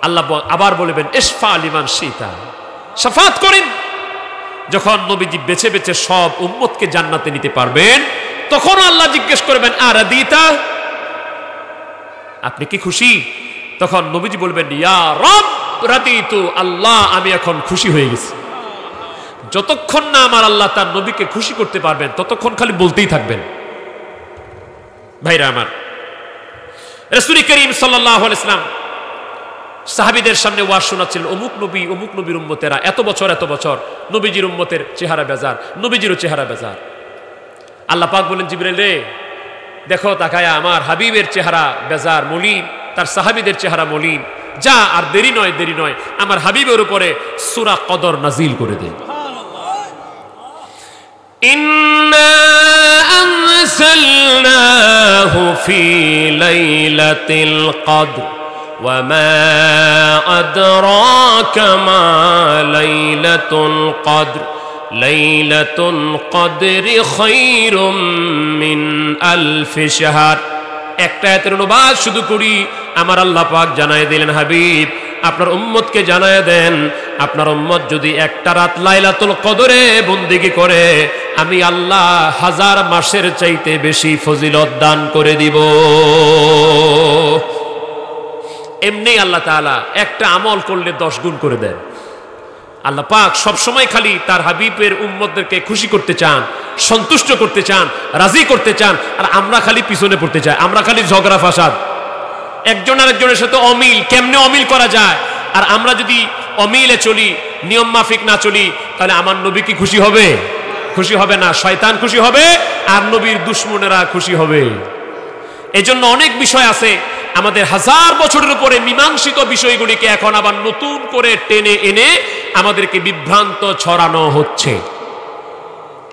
আল্লাহ আবার বলবেন ইশফা লিমান শিতা, শাফাত করেন। যখন নবীজি বেছে বেছে সব উম্মতকে জান্নাতে নিতে পারবেন, তখন আল্লাহ জিজ্ঞেস করবেন আর দিতা, আপনি কি খুশি? তখন নবীজি বলবেন ইয়া রব রাদিতু, আল্লাহ আমি এখন খুশি হয়ে গেছি। যতক্ষণ না আমার আল্লাহ তার নবীকে খুশি করতে পারবেন ততক্ষণ খালি বলতেই থাকবেন। ভাইরা আমার, রাসূল করিম সাল্লাল্লাহু আলাইহি ওয়াসাল্লাম সাহাবীদের সামনে ওয়াজ শোনাচ্ছিল, অমুক নবীর উম্মতেরা এত বছর নবীজির উম্মতের চেহারা বেজার, নবীজিরও চেহারা বেজার। আল্লাহ পাক বলেন জিবরাইল রে দেখো তাকায়া, আমার হাবিবের চেহারা বেজার মলিন, তার সাহাবীদের চেহারা মলিন, যা আর দেরি নয় আমার হাবিবের উপরে সূরা কদর নাজিল করে দে। ইন্না আনসালনাহু ফি লাইলাতিল কদর ওয়া মা আদরাকা মা লাইলাতুল কদর লাইলাতুল কদরি খায়রুম মিন আলফি শাহর। একটা আয়াতের অনুবাদ শুধু করি, আমার আল্লাহ পাক জানায় দিলেন হাবিব আপনার উম্মতকে জানায় দেন, আপনার উম্মত যদি একটা রাত লাইলাতুল কদরে বন্দেগী করে আমি আল্লাহ 1000 মাসের চাইতে বেশি ফজিলত দান করে দিব। এমনি আল্লাহ তাআলা একটা আমল করলে 10 গুণ করে দেন। আল্লাহ পাক সবসময় খালি তার হাবিবের উম্মতদেরকে খুশি করতে চান, সন্তুষ্ট করতে চান, রাজি করতে চান, আর আমরা খালি পিছনে পড়তে চাই। আমরা খালি ঝগড়া ফাসাদ, একজন আরেকজনের সাথে অমিল, কেমনে অমিল করা যায়। আর আমরা যদি অমিলে চলি, নিয়ম মাফিক না চলি, তাহলে আমার নবী কি খুশি হবে? খুশি হবে না। শয়তান খুশি হবে আর নবীর দুশমনেরা খুশি হবে। এজন্য অনেক বিষয় আছে আমাদের 1000 বছরের উপরে মীমাংসিত বিষয়গুলিকে এখন আবার নতুন করে টেনে এনে আমাদেরকে বিভ্রান্ত ছড়ানো হচ্ছে।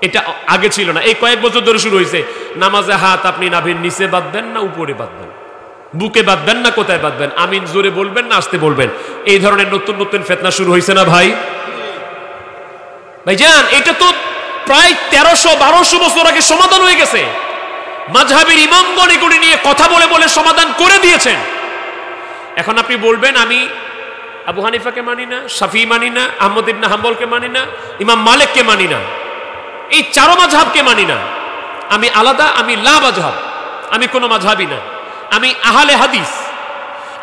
এটা আগে ছিল না, এই কয়েক বছর ধরে শুরু হয়েছে। নামাজে হাত আপনি নাভির নিচে বাঁধবেন না উপরে বাঁধবেন, বুকে বাঁধবেন না কোথায় বাঁধবেন, আমিন জোরে বলবেন না আস্তে বলবেন, এই ধরনের নতুন নতুন ফিতনা শুরু হয়েছে না ভাই? ভাইজান এটা তো প্রায় 1300-1200 বছর আগে সমাধান হয়ে গেছে। মাযহাবের ইমামগণ এগুলি নিয়ে কথা বলে বলে সমাধান করে দিয়েছেন। এখন আপনি বলবেন আমি আবু হানিফাকে মানি না, শাফি মানি না, আহমদ ইবনে হাম্বলকে মানি না, ইমাম মালিককে মানি না, এই 4 মাযহাবকে মানি না, আমি আলাদা, আমি লা মাযহাব, আমি কোনো মাযহাবই না, আমি আহলে হাদিস,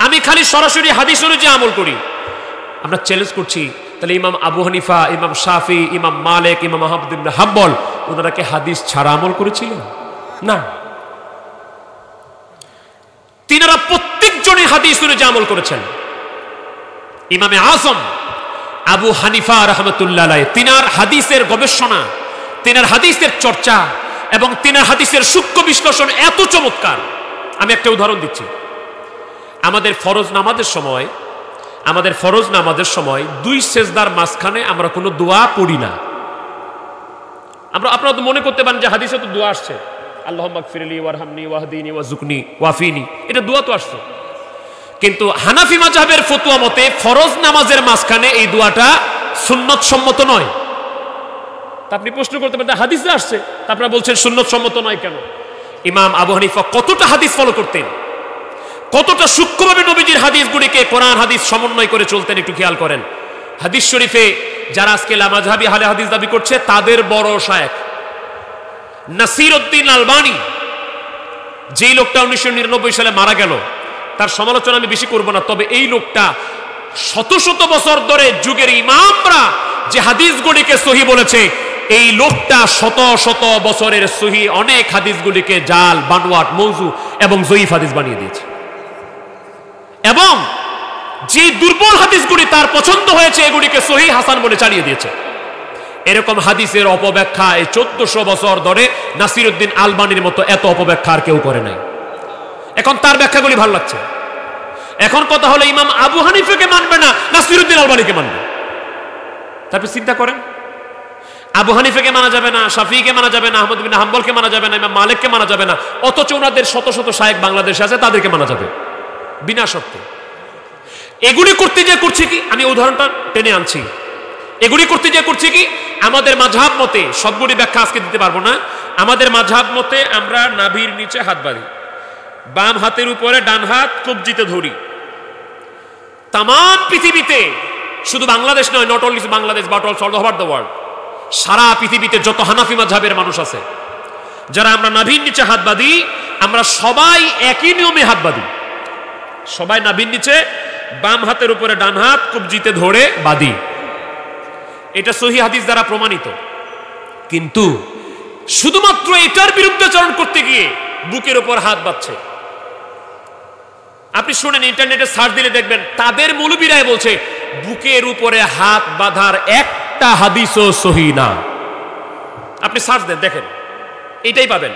আমি খালি সরাসরি হাদিস অনুযায়ী আমল করি। আমরা চ্যালেঞ্জ করছি, তাহলে ইমাম আবু হানিফা, ইমাম শাফি, ইমাম মালিক, ইমাম আহমদ ইবনে হাম্বল ওনারা কি হাদিস ছাড়া আমল করেছিলেন? না, তিনারা প্রত্যেকজনই হাদিস অনুযায়ী আমল করেছেন। ইমামে আযম আবু হানিফা রাহমাতুল্লাহ আলাইহি তিনার হাদিসের গবেষণা, তিনার হাদিসের চর্চা এবং তিনার হাদিসের সূক্ষ্ম বিশ্লেষণ এত চমৎকার। আমি একটা উদাহরণ দিচ্ছি। আমাদের ফরজ নামাজের সময় 2 সেজদার মাঝখানে আমরা কোনো দোয়া পড়ি না। আপনারা তো মনে করতে পারেন যে হাদিসে তো দোয়া আসছে, আল্লাহুম্মা গফিরলি ওয়ারহামনি ওয়াহদিনি ওয়াজুকনি ওয়াফিনি, এটা দোয়া তো আসছে। কিন্তু হানাফি মাযহাবের ফতোয়া মতে ফরজ নামাজের মাঝখানে এই দোয়াটা সুন্নত সম্মত নয়। তা আপনি প্রশ্ন করতে পারেন হাদিসে আসছে, তা আপনারা বলছেন সুন্নত সম্মত নয় কেন? ইমাম আবু হানিফা কতটা হাদিস ফলো করতেন, কতটা সূক্ষ্মভাবে নবীজির হাদিসগুলিকে কোরআন হাদিস সমন্বয় করে চলতেন, একটু খেয়াল করেন। হাদিস শরীফে যারা আজকে লামাযহাবি আহলে হাদিস দাবি করছে তাদের বড় শায়েখ নাসিরউদ্দিন আলবানী, যেই লোকটা 1999 সালে মারা গেল, তার সমালোচনা আমি বেশি করব না, তবে এই লোকটা শত শত বছর ধরে যুগের ইমামরা যে হাদিসগুলিকে সহিহ বলেছে, এই লোকটা শত শত বছরের সহিহ অনেক হাদিসগুলিকে জাল, বানোয়াট, মওযু এবং যঈফ হাদিস বানিয়ে দিয়েছে। এবং যে দুর্বল হাদিসগুলি তার পছন্দ হয়েছে এগুলিকে সহিহ হাসান বলে চালিয়ে দিয়েছে। এরকম হাদিসের অপব্যাখ্যা এই 1400 বছর ধরে নাসিরউদ্দিন আলবানীর মতো এত অপব্যাখ্যা আর কেউ করে নাই। এখন তার ব্যাখ্যাগুলি ভালো লাগছে। এখন কথা হলো ইমাম আবু হানিফাকে মানবে না, নাসিরউদ্দিন আলবানীকে মানবে। তারপর চিন্তা করেন, আবু হানিফাকে মানা যাবে না, শাফিঈকে মানা যাবে না, আহমদ বিন হাম্বলকে মানা যাবে না, ইমাম মালিককে মানা যাবে না, অথচ ওনাদের শত শত শায়েখ বাংলাদেশে আছে, তাদেরকে মানা যাবে বিনা শর্তে। এগুলি করতে যে করছে কি, আমি উদাহরণটা টেনে আনছি, এগুলি করতে যে করছে কি, আমাদের মাযহাব মতে, সবগুলি ব্যাখ্যা আজকে দিতে পারবো না, আমাদের মাযহাব মতে আমরা নাভির নিচে হাত বাঁধি, বাম হাতের উপরে ডান হাত কবজিতে ধরি। তাম পৃথিবীতে, শুধু বাংলাদেশ নয়, not only Bangladesh but also all over the world, সারা পৃথিবীতে যত হানাফি মাযহাবের মানুষ আছে, যারা আমরা নাভির নিচে হাত বাঁধি, আমরা সবাই একই নিয়মে হাত বাঁধি। সবাই নাভির নিচে বাম হাতের উপরে ডান হাত কবজিতে ধরে বাঁধি। এটা সহিহ হাদিস দ্বারা প্রমাণিত। কিন্তু শুধুমাত্র এটার বিরুদ্ধাচরণ করতে গিয়ে বুকের উপর হাত বাঁধছে। আপনি শুনেন, ইন্টারনেটে সার্চ দিলে দেখবেন তাদের মৌলবীরাই বলছে বুকের উপরে হাত বাঁধার একটা হাদিসও সহিহ না। আপনি সার্চ দেন, দেখেন, এটাই পাবেন,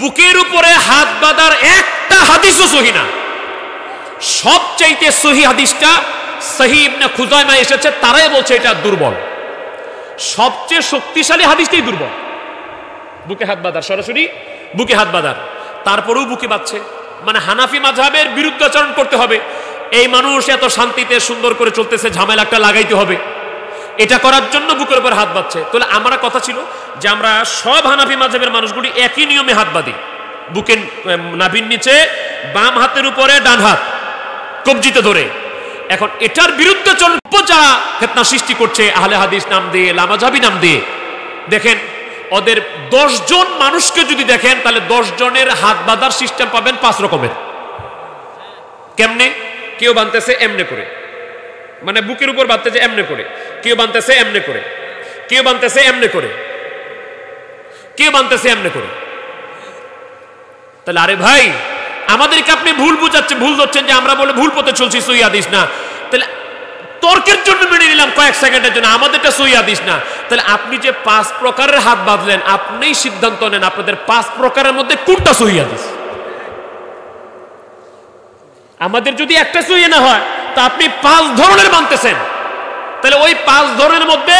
বুকের উপরে হাত বাঁধার একটা হাদিসও সহিহ না। সবচাইতে সহিহ হাদিসটা সহিহ ইবনে খুজাইমা এসেছে, তারাই বলছে এটা দুর্বল। সবচেয়ে শক্তিশালী হাদিসটাই দুর্বল, বুকে হাত বাঁধার, সরাসরি বুকে হাত বাঁধার, তারপরেও বুকে বাঁধছে। মানে হানাফি মাযহাবের বিরুদ্ধাচরণ করতে হবে, এই মানুষ এত শান্তিতে সুন্দর করে চলতেছে, ঝামেলা একটা লাগাইতে হবে, এটা করার জন্য বুকের উপর হাত বাঁধছে। তাহলে আমরা কথা ছিল যে আমরা সব হানাফি মাযহাবের মানুষগুলি একই নিয়মে হাত বাঁধি, বুকের নাভির নিচে বাম হাতের উপরে ডান হাত কবজিতে ধরে। এখন এটার বিরুদ্ধাচরণ যারা ফিতনা সৃষ্টি করছে আহলে হাদিস নাম দিয়ে, লামাযহাবী নাম দিয়ে, দেখেন ওদের 10 জন মানুষকে যদি দেখেন, তাহলে 10 জনের হাত বাঁধার সিস্টেম পাবেন 5 রকমের। কেমনে? কেউ বাঁধতেছে এমনে করে, মানে বুকের উপর বাঁধতেছে এমনে করে, কেউ বাঁধতেছে এমনে করে, কেউ বাঁধতেছে এমনে করে, কেউ বাঁধতেছে এমনে করে। তাহলে আরে ভাই, আমাদেরকে আপনি ভুল বুঝাচ্ছেন, ভুল ধরছেন যে আমরা বলে ভুল পথে চলছি, সহিহ হাদিস না। তাহলে তর্কের জন্য মেনে নিলাম কয়েক সেকেন্ডের জন্য, আমাদেরটা সহিহ হাদিস না। তাহলে আপনি যে 5 প্রকারের হাত বাঁধলেন, আপনিই সিদ্ধান্ত নেন আপনাদের 5 প্রকারের মধ্যে কোনটা সহিহ হাদিস। আমাদের যদি একটা সহিহ না হয়, তা আপনি 5 ধরনের মানতেছেন, তাহলে ওই 5 ধরনের মধ্যে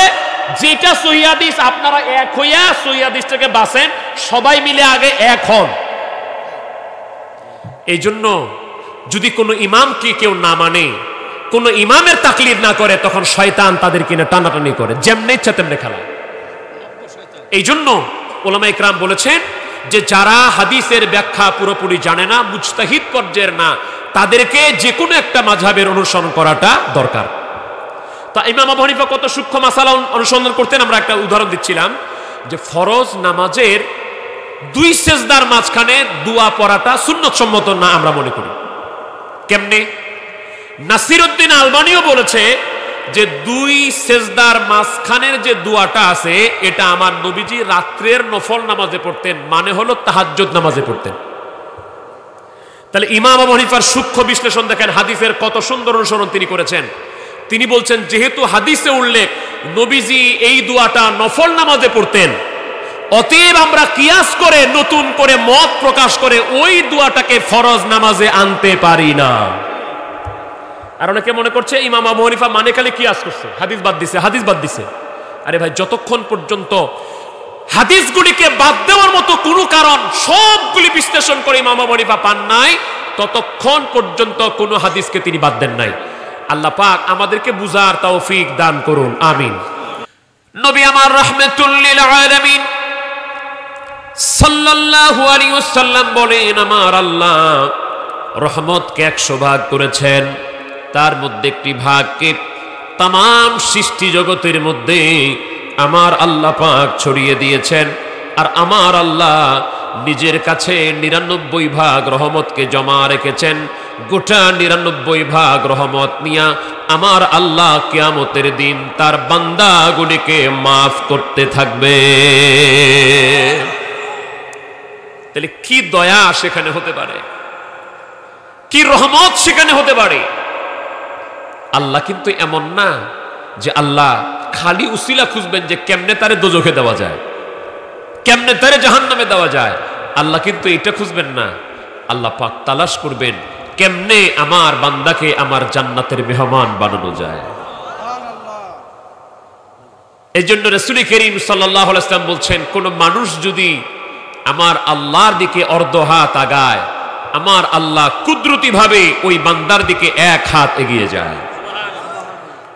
যেটা সহিহ হাদিস, আপনারা এক হইয়া সহিহ হাদিসটাকে বাঁচেন, সবাই মিলে আগে এক হন। এই জন্য যদি কোনো ইমামকে কেউ না মানে, কোনো ইমামের তাকলিদ না করে, তখন শয়তান তাদের কিনে টানাটানি করে, যেমনি ইচ্ছা তেমনি খেলা। এই জন্য উলামা ইকরাম বলেছেন যে যারা হাদিসের ব্যাখ্যা পুরোপুরি জানে না, মুজতাহিদ পর্যায়ের না, তাদেরকে যে কোনো একটা মাযহাবের অনুসরণ করাটা দরকার। তা ইমাম আবু হানিফা কত সূক্ষ্ম মাসালা অনুসন্ধান করতেন, আমরা একটা উদাহরণ দিচ্ছিলাম যে ফরজ নামাজের 2 সেজদার মাঝখানে দোয়া পড়াটা সুন্নত সম্মত না আমরা মনে করি। কেমনে? নাসিরউদ্দিন আলবানীও বলেছে যে 2 সেজদার মাঝখানের যে দোয়াটা আছে, এটা আমার নবীজি রাত্রের নফল নামাজে পড়তেন, মানে হলো তাহাজ্জুদ নামাজে পড়তেন। তাহলে ইমাম আবু হানিফার সূক্ষ্ম বিশ্লেষণ দেখেন, হাদিসের কত সুন্দর অনুসরণ তিনি করেছেন। তিনি বলছেন যেহেতু হাদিসে উল্লেখ নবীজি এই দোয়াটা নফল নামাজে পড়তেন, অতএব আমরা কিয়াস করে নতুন করে মত প্রকাশ করে ওই দোয়াটাকে ফরজ নামাজে আনতে পারি না। আর অনেকে মনে করছে ইমাম আবু হানিফা মানে খালি কিয়াস করছে, হাদিস বাদ দিছে, হাদিস বাদ দিছে। আরে ভাই, যতক্ষণ পর্যন্ত হাদিসগুলিকে বাদ দেওয়ার মতো কোনো কারণ সবগুলি বিশ্লেষণ করে ইমাম আবু হানিফা পান নাই, ততক্ষণ পর্যন্ত কোনো হাদিসকে তিনি বাদ দেন নাই। আল্লাহ পাক আমাদেরকে বুঝার তৌফিক দান করুন, আমিন। নবী আমার রাহমাতুল লিল আলামিন সাল্লাল্লাহু আলাইহি ওয়াসাল্লাম বলেন, আমার আল্লাহ রহমতকে 100 ভাগ করেছেন, তার মধ্যে একটি ভাগকে তাম সৃষ্টি জগতের মধ্যে আমার আল্লাহ পাক ছড়িয়ে দিয়েছেন। আর আমার আল্লাহ নিজের কাছে 99 ভাগ রহমতকে জমা রেখেছেন। গোটা 99 ভাগ রহমত নিয়া আমার আল্লাহ কিয়ামতের দিন তার বান্দাগুলিকে মাফ করতে থাকবে। তাহলে কি দয়া সেখানে হতে পারে, কি রহমত সেখানে হতে পারে। আল্লাহ কিন্তু এমন না যে আল্লাহ খালি উসিলা খুঁজবেন যে কেমনে তারে দোজখে দেওয়া যায়, কেমনে তারে জাহান্নামে দেওয়া যায়। আল্লাহ কিন্তু এটা খুঁজবেন না, আল্লাহ পাক তালাশ করবেন কেমনে আমার বান্দাকে আমার জান্নাতের মেহমান বানানো যায়। এই জন্য রাসূল করিম সাল্লাল্লাহু আলাইহি ওয়াসাল্লাম বলছেন, কোন মানুষ যদি আমার আল্লাহর দিকে অর্ধ হাত আগায়, আমার আল্লাহ কুদরতি ভাবে ওই বান্দার দিকে এক হাত এগিয়ে যায়।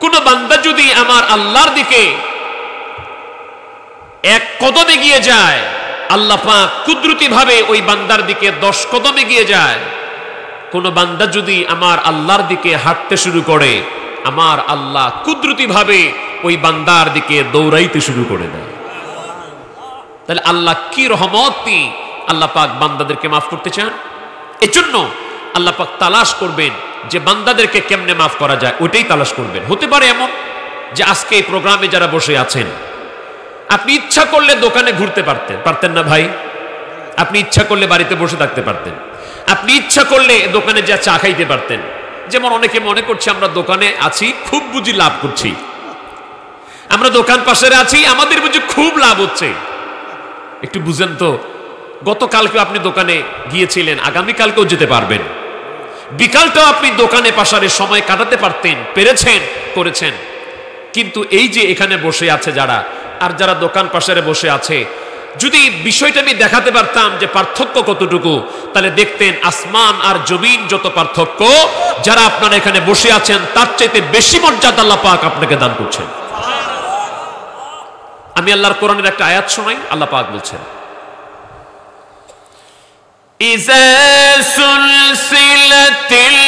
কোন বান্দা যদি আমার আল্লাহর দিকে এক কদম এগিয়ে যায়, আল্লাহ পাক কুদরতি ভাবে ওই বান্দার দিকে 10 কদম এগিয়ে যায়। কোন বান্দা যদি আমার আল্লাহর দিকে হাঁটতে শুরু করে, আমার আল্লাহ কুদরতি ভাবে ওই বান্দার দিকে দৌড়াইতে শুরু করে দেয়। তাহলে আল্লাহ কি রহমতি আল্লাহ পাক বান্দাদেরকে মাফ করতে চান। এজন্য আল্লাহ পাক তালাশ করবেন যে বান্দাদেরকে কেমনে মাফ করা যায়, ওইটাই তালাশ করবেন। হতে পারে এমন যে আজকে এই প্রোগ্রামে যারা বসে আছেন, আপনি ইচ্ছা করলে দোকানে ঘুরতে পারতেন না ভাই? আপনি ইচ্ছা করলে বাড়িতে বসে থাকতে পারতেন, আপনি ইচ্ছা করলে দোকানে যা চা খাইতে পারতেন। যেমন অনেকে মনে করছে আমরা দোকানে আছি খুব বুঝি লাভ করছি, আমরা দোকান পাশের আছি আমাদের বুঝি খুব লাভ হচ্ছে। একটু বুঝেন তো, গতকালকে আপনি দোকানে গিয়েছিলেন, আগামীকালকেও যেতে পারবেন। বিকালটাও আপনি দোকানে পাশারে সময় কাটাতে পারতেন, পেরেছেন, করেছেন। কিন্তু এই যে এখানে বসে আছে যারা, আর যারা দোকান পাশারে বসে আছে, যদি বিষয়টা আমি দেখাতে পারতাম যে পার্থক্য কতটুকু, তাহলে দেখতেন আসমান আর জমিন যত পার্থক্য, যারা আপনারা এখানে বসে আছেন তার চাইতে বেশি মর্যাদা আল্লাহ পাক আপনাকে দান করছেন। আমি আল্লাহর কোরআনের একটা আয়াত শোনাই। আল্লাহ পাক বলছেন, ইযা সুলসিলাতিল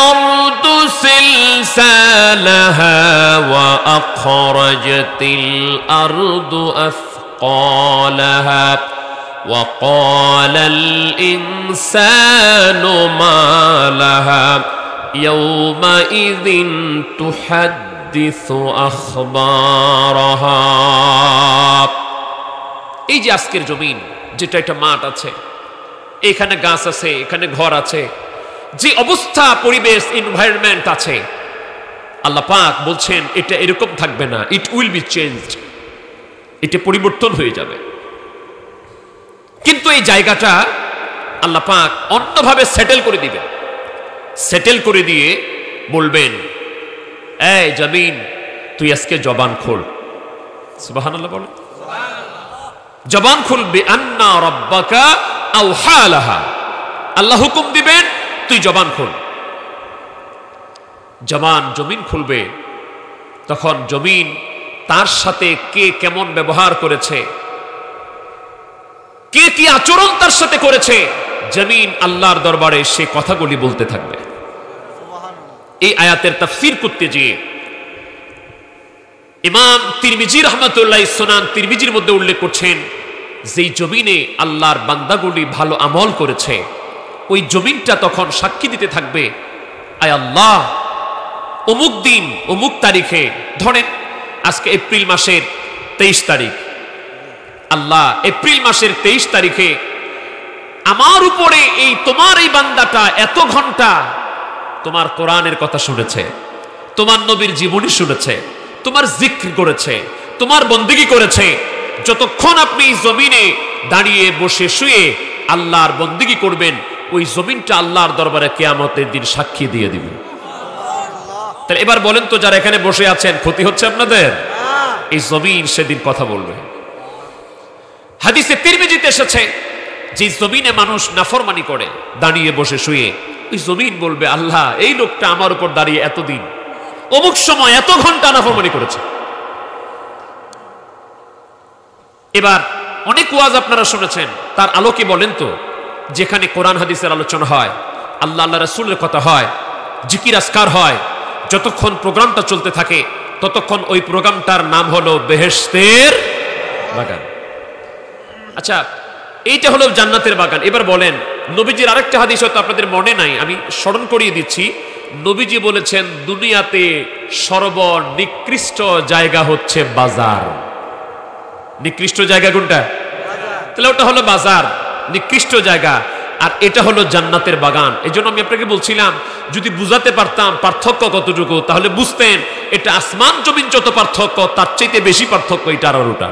আরদু সিলসালাহা ওয়া আখরাজাতিল আরদু আথকালাহা ওয়া ক্বালাল ইনসানু মা লাহা ইয়াওমাইযিন তুহাদ্দিসু আখবারাহা। এই যে আজকের জমিন, যেটা একটা মাঠ আছে, এখানে গাছ আছে, এখানে ঘর আছে, যে অবস্থা পরিবেশ এনভায়রনমেন্ট আছে, আল্লাহ পাক বলছেন এটা এরকম থাকবে না, ইট উইল বি চেঞ্জড, এটা পরিবর্তন হয়ে যাবে। কিন্তু এই জায়গাটা আল্লাহ পাক অন্যভাবে সেটেল করে দিবেন। সেটেল করে দিয়ে বলবেন, এই জমিন তুই আজকে জবান খোল। সুবহানাল্লাহ বলেন, জবান খুলবে। আন্না রাব্বাকা আওহা লাহা, আল্লাহ হুকুম দিবেন তুই জবান খোল। জমিন খুলবে, তখন জমিন তার সাথে কে কেমন ব্যবহার করেছে, কে কি আচরণ তার সাথে করেছে, জমিন আল্লাহর দরবারে সে কথাগুলি বলতে থাকবে। এই আয়াতের তাফসীর করতে গিয়ে ইমাম তিরমিজি রাহমাতুল্লাহ সুনান তিরমিজির মধ্যে উল্লেখ করছেন, যেই জমিনে আল্লাহর বান্দাগুলি ভালো আমল করেছে, ওই জমিনটা তখন সাক্ষী দিতে থাকবে, আয় আল্লাহ অমুক দিন অমুক তারিখে, ধরেন আজকে এপ্রিল মাসের 23 তারিখ, আল্লাহ এপ্রিল মাসের 23 তারিখে আমার উপরে এই তোমার এই বান্দাটা এত ঘন্টা তোমার কোরআনের কথা শুনেছে, তোমার নবীর জীবনী শুনেছে, তোমার জিক্র করেছে, তোমার বন্দেগী করেছে। যতক্ষণ আপনি জমিনে দাঁড়িয়ে বসে শুয়ে আল্লাহর বন্দেগী করবেন, ওই জমিনটা আল্লাহর দরবারে কিয়ামতের দিন সাক্ষী দিয়ে দিবে। তাহলে এবার বলেন তো, যারা এখানে বসে আছেন ক্ষতি হচ্ছে আপনাদের? এই জমিন সেদিন কথা বলবে। হাদিসে তিরমিজিতে এসেছে, যে জমিনে মানুষ নাফরমানি করে দাঁড়িয়ে বসে শুয়ে, ওই জমিন বলবে, আল্লাহ এই লোকটা আমার উপর দাঁড়িয়ে এতদিন অমুক সময় এত ঘন্টা নাফরমানি করেছে। এবার অনেক ওয়াজ আপনারা শুনেছেন, তার আলোকে বলেন তো, যেখানে কোরআন হাদিসের আলোচনা হয়, আল্লাহ আল্লাহ রাসূলের কথা হয়, জিকির আজকার হয়, যতক্ষণ প্রোগ্রামটা চলতে থাকে ততক্ষণ ওই প্রোগ্রামটার নাম হলো বেহেশতের বাগান। আচ্ছা, এইটা হলো জান্নাতের বাগান। এবার বলেন, নবীজির আরেকটা হাদিস হয়তো আপনাদের মনে নাই, আমি স্মরণ করিয়ে দিচ্ছি। নবীজি বলেছেন, দুনিয়াতে সর্বনিকৃষ্ট জায়গা হচ্ছে বাজার। নিকৃষ্ট জায়গা কোনটা? তাহলে ওটা হলো বাজার, নিকৃষ্ট জায়গা, আর এটা হলো জান্নাতের বাগান। এই জন্য আমি আপনাকে বলছিলাম, যদি বুঝাতে পারতাম পার্থক্য কতটুকু, তাহলে বুঝতেন এটা আসমান জমিন যত পার্থক্য, তার চাইতে বেশি পার্থক্য এটা আর ওটা।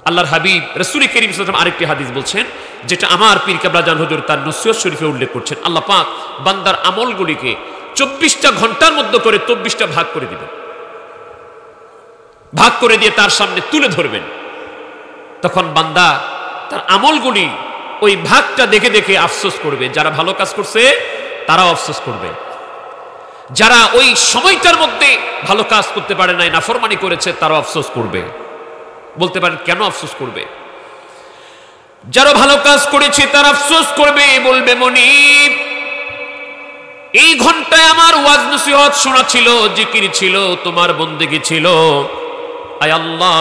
আল্লাহর হাবিব রাসূল করিম সাল্লাল্লাহু আলাইহি ওয়াসাল্লাম আরেকটি হাদিস বলছেন, যেটা আমার পীর কেবলা জান হুজুর তার নসিহত শরীফে উল্লেখ করছেন, আল্লাহ পাক বান্দার আমলগুলিকে 24টা ঘন্টার মধ্যে করে 24টা ভাগ করে দিবেন, ভাগ করে দিয়ে তার সামনে তুলে ধরবেন। তখন বান্দা তার আমলগুলি ওই ভাগটা দেখে দেখে আফসোস করবে। যারা ভালো কাজ করছে তারাও আফসোস করবে, যারা ওই সময়টার মধ্যে ভালো কাজ করতে পারে নাই, নাফরমানি করেছে, তারাও আফসোস করবে। বলতে পারেন কেন আফসোস করবে? যারা ভালো কাজ করেছে তারা আফসোস করবে, বলবে মনিব এই ঘন্টায় আমার ওয়াজ নসিহত শোনা ছিল, জিকির ছিল, তোমার বন্দেগী ছিল, আয় আল্লাহ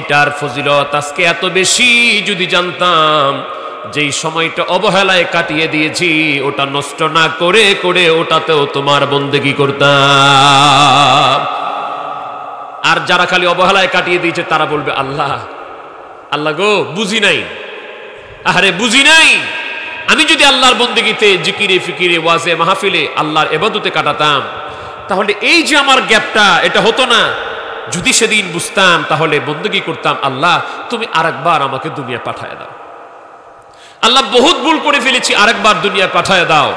এটার ফজিলত আজকে এত বেশি যদি জানতাম, যেই সময়টা অবহেলায় কাটিয়ে দিয়েছি ওটা নষ্ট না করে করে ওটাতেও তোমার বন্দেগী করতাম। আর যারা খালি অবহেলায় কাটিয়ে দিয়েছে তারা বলবে আল্লাহ আল্লাহ গো বুঝি নাই, আরে বুঝি নাই, আমি যদি আল্লাহর বন্দেগীতে জিকিরে ফিকিরে ওয়াজে মাহফিলে আল্লাহর ইবাদতে কাটাতাম তাহলে এই যে আমার গ্যাপটা এটা হতো না। যদি সেদিন বুঝতাম তাহলে বন্দেগী করতাম। আল্লাহ তুমি আরেকবার আমাকে দুনিয়া পাঠায় দাও। আল্লাহ বহুত ভুল করে ফেলেছি, আরেকবার দুনিয়া পাঠায় দাও,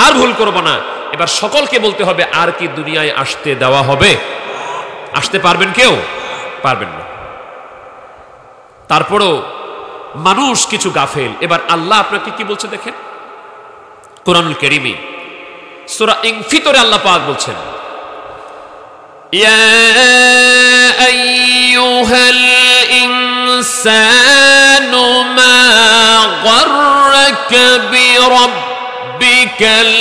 আর ভুল করব না। এবার সকলকে বলতে হবে আর কি দুনিয়ায় আসতে দেওয়া হবে? আসতে পারবেন? কেউ পারবেন না। তারপরও মানুষ কিছু গাফেল। এবার আল্লাহ আপনাকে কি বলছে দেখেন, কোরআনুল কারীমে সূরা ইনফিতরে আল্লাহ পাক বলছেন, ইয়া আইয়ুহাল ইনসানু মা গাররাকা বিরাব্বিকাল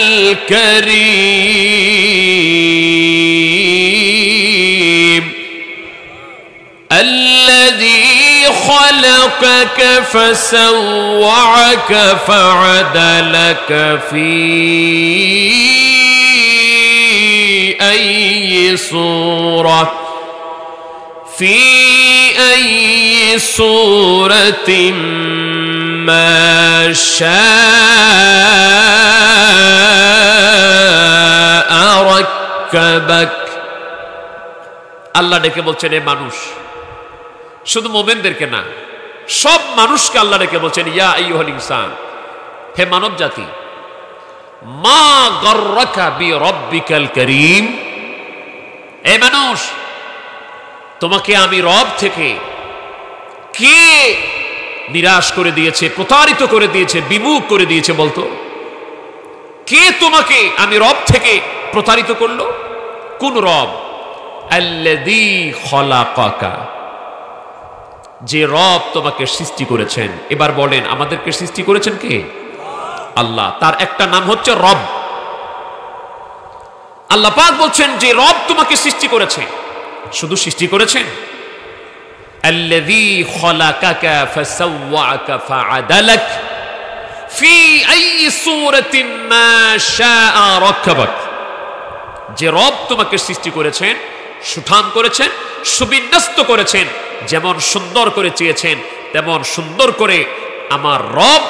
কারীম الذي خلقك فسوعك فعدلك في أي صورة ما شاء ركبك। আল্লাহ ডেকে বলছেন এ মানুষ, শুধু মোমেনদেরকে না সব মানুষকে আল্লাহ ডেকে বলছেন ইয়া আইয়ুহাল ইনসান, হে মানব জাতি, মা গাররাকা বিরাব্বিকাল কারীম, হে মানুষ তোমাকে আমি রব থেকে কে নিরাশ করে দিয়েছে, প্রতারিত করে দিয়েছে, বিমুখ করে দিয়েছে বলতো? কে তোমাকে আমি রব থেকে প্রতারিত করলো? কোন রব? আল্লাযী খলাকাকা, যে রব তোমাকে সৃষ্টি করেছেন। এবার বলেন আমাদেরকে সৃষ্টি করেছেন কে? আল্লাহ। তার একটা নাম হচ্ছে রব। আল্লাহ পাক বলছেন যে রব তোমাকে সৃষ্টি করেছে। শুধু সৃষ্টি করেছেন, আল্লাযী খলাকাকা ফাসাওয়াকা ফাআদালাক ফি আইয়ি সূরাতিন মা শাআ রাক্কাবাক, যে রব তোমাকে সৃষ্টি করেছেন, সুঠাম করেছেন, সুবিন্যস্ত করেছেন, যেমন সুন্দর করে চেয়েছেন তেমন সুন্দর করে আমার রব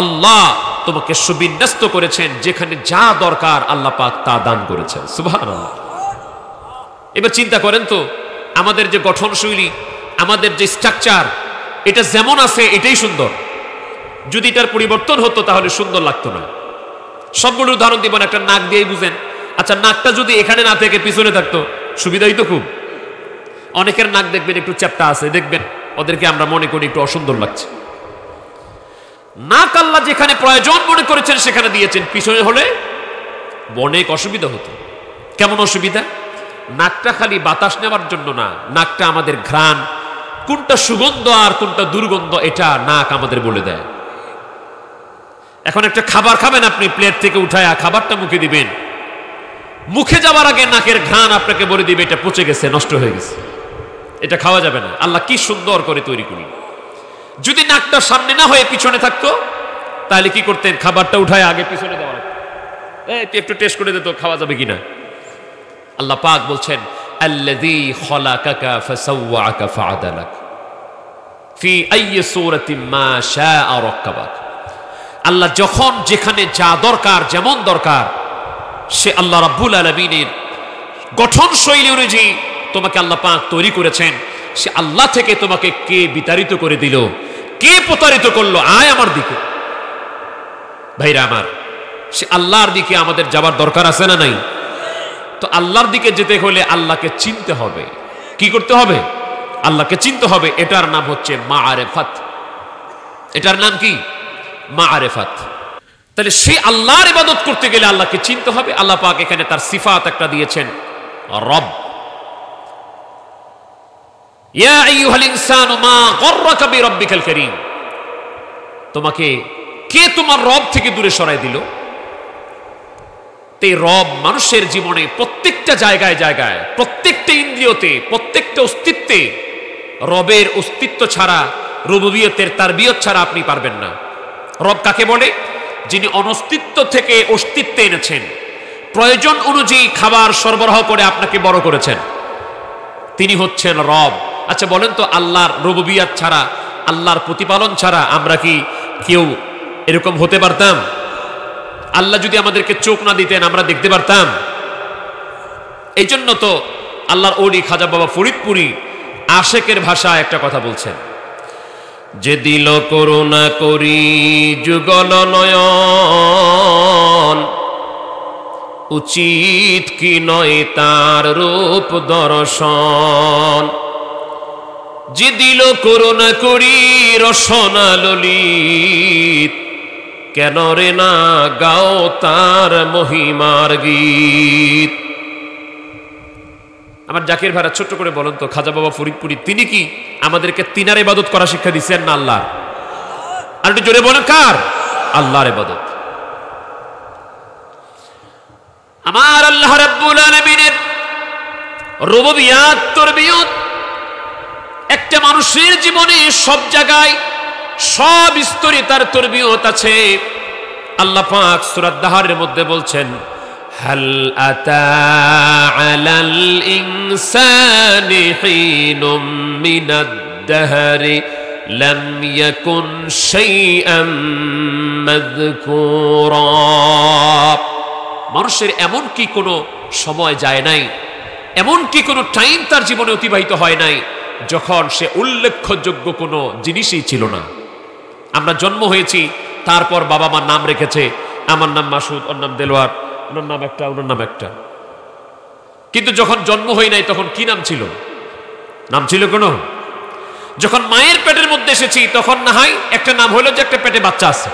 আল্লাহ তোমাকে সুবিন্যস্ত করেছেন। যেখানে যা দরকার আল্লাহ পাক তা দান করেছেন। সুবহানাল্লাহ। এবার চিন্তা করেন তো, আমাদের যে গঠনশৈলী, আমাদের যে স্ট্রাকচার, এটা যেমন আছে এটাই সুন্দর। যদি এটার পরিবর্তন হতো তাহলে সুন্দর লাগতো না। সবগুলো উদাহরণ দিব না, একটা নাক দিয়েই বুঝেন। আচ্ছা, নাকটা যদি এখানে না থেকে পিছনে থাকতো সুবিধাই তো খুব। অনেকের নাক দেখবেন একটু চ্যাপ্টা আছে, দেখবেন ওদেরকে আমরা মনে করি একটু অসুন্দর লাগছে। নাক আল্লাহ যেখানে প্রয়োজন মনে করেছেন সেখানে দিয়েছেন, পিছনে হলে অনেক অসুবিধা হতো। কেমন অসুবিধা? নাকটা খালি বাতাস নেওয়ার জন্য না, নাকটা আমাদের ঘ্রাণ, কোনটা সুগন্ধ আর কোনটা দুর্গন্ধ এটা নাক আমাদের বলে দেয়। এখন একটা খাবার খাবেন আপনি, প্লেট থেকে উঠায় খাবারটা মুখে দিবেন, মুখে যাওয়ার আগে নাকের ঘ্রাণ আপনাকে বলে দিবে এটা পচে গেছে, নষ্ট হয়ে গেছে, এটা খাওয়া যাবে না। আল্লাহ কি সুন্দর করে তৈরি করি। যদি নাকটা সামনে না হয়ে পিছনে থাকতো তাহলে কি করতেন? খাবারটা উঠায় আগে পিছনে দেওয়া লাগতো, একটু টেস্ট করে দিত খাওয়া যাবে কিনা। আল্লাহ পাক বলছেন আল্লাযী খলাকাকা ফাসাওয়াকা ফাআদালাক ফি আইয়ি সূরাতিন মা শাআ রাক্কাবাক। আল্লাহ যখন যেখানে যা দরকার, যেমন দরকার, সে আল্লাহ রাব্বুল আলামিনের গঠন শৈলী অনুযায়ী তোমাকে আল্লাহ পাক তৈরি করেছেন। সে আল্লাহ থেকে তোমাকে কে বিতাড়িত করে দিল, কে প্রতারিত করলো, আয় আমার দিকে। ভাইরা আমার, সে আল্লাহর দিকে আমাদের যাবার দরকার আছে না নাই? তো আল্লাহর দিকে যেতে হলে আল্লাহকে চিনতে হবে। কি করতে হবে? আল্লাহকে চিনতে হবে। এটার নাম হচ্ছে মাআরিফাত। এটার নাম কি? মাআরিফাত। তাহলে সেই আল্লাহর ইবাদত করতে গেলে আল্লাহকে চিনতে হবে। আল্লাহ পাক এখানে তার সিফাত একটা দিয়েছেন, রব। ইয়া আইয়ুহাল ইনসানু মা গররাকা বিরাব্বিকাল কারীম। তোমাকে কে তোমার রব থেকে দূরে সরাই দিল? এই রব মানুষের জীবনে প্রত্যেকটা জায়গায় জায়গায়, প্রত্যেকটা ইন্দ্রিয়তে, প্রত্যেকটা অস্তিত্বে রবের অস্তিত্ব ছাড়া, রুবুবিয়তের তারবিয়ত ছাড়া আপনি পারবেন না। রব কাকে বলে? যিনি অনস্তিত্ব থেকে অস্তিত্বে এনেছেন, প্রয়োজন অনুযায়ী খাবার সরবরাহ করে আপনাকে বড় করেছেন, তিনি হচ্ছেন রব। আচ্ছা বলেন তো, আল্লাহর রুবুবিয়ত ছাড়া, আল্লাহর প্রতিপালন ছাড়া আমরা কি কেউ এরকম হতে পারতাম? আল্লাহ যদি আমাদেরকে চোখ না দিতেন আমরা দেখতে পারতাম? এই জন্য তো আল্লাহর ওলি খাজা বাবা ফরিদপুরি আশেকের ভাষায় একটা কথা বলছেন, যে দিল করুণা করি যুগল নয়ন, উচিত কি নয় তার রূপ দর্শন। যে দিল করুণা করি রসনা ললিত, কেন রে না গাও তার মহিমার গীত। আমার জাকির ভাইরা ছোট্ট করে বলেন তো, খাজা বাবা ফরিদপুরি তিনি কি আমাদেরকে তিনার ইবাদত করা শিক্ষা দিচ্ছেন না আল্লাহর? আর একটু জোরে বলেন, কার? আল্লাহর ইবাদত। আমার আল্লাহ রাব্বুল আলামিনের রুবুবিয়ত তারবিয়ত একটা মানুষের জীবনে সব জায়গায়, সব স্তরে তার তারবিয়ত আছে। আল্লাহ পাক সূরা দাহরের মধ্যে বলছেন, হাল আতা আলাল ইনসানি হিনুম মিনাদ দাহরি লাম ইয়াকুন শাইআম মাযকুরা। মানুষের এমন কি কোনো সময় যায় নাই, এমন কি কোনো টাইম তার জীবনে অতিবাহিত হয় নাই যখন সে উল্লেখযোগ্য কোনো জিনিসই ছিল না। আমরা জন্ম হয়েছি, তারপর বাবা মার নাম রেখেছে, আমার নাম মাসুদ, ওর নাম দেলোয়ার, ওনার নাম একটা, ওনার নাম একটা। কিন্তু যখন জন্ম হয় নাই তখন কি নাম ছিল? নাম ছিল কোনো? যখন মায়ের পেটের মধ্যে এসেছি তখন না হয় একটা নাম হলো যে একটা পেটে বাচ্চা আছে।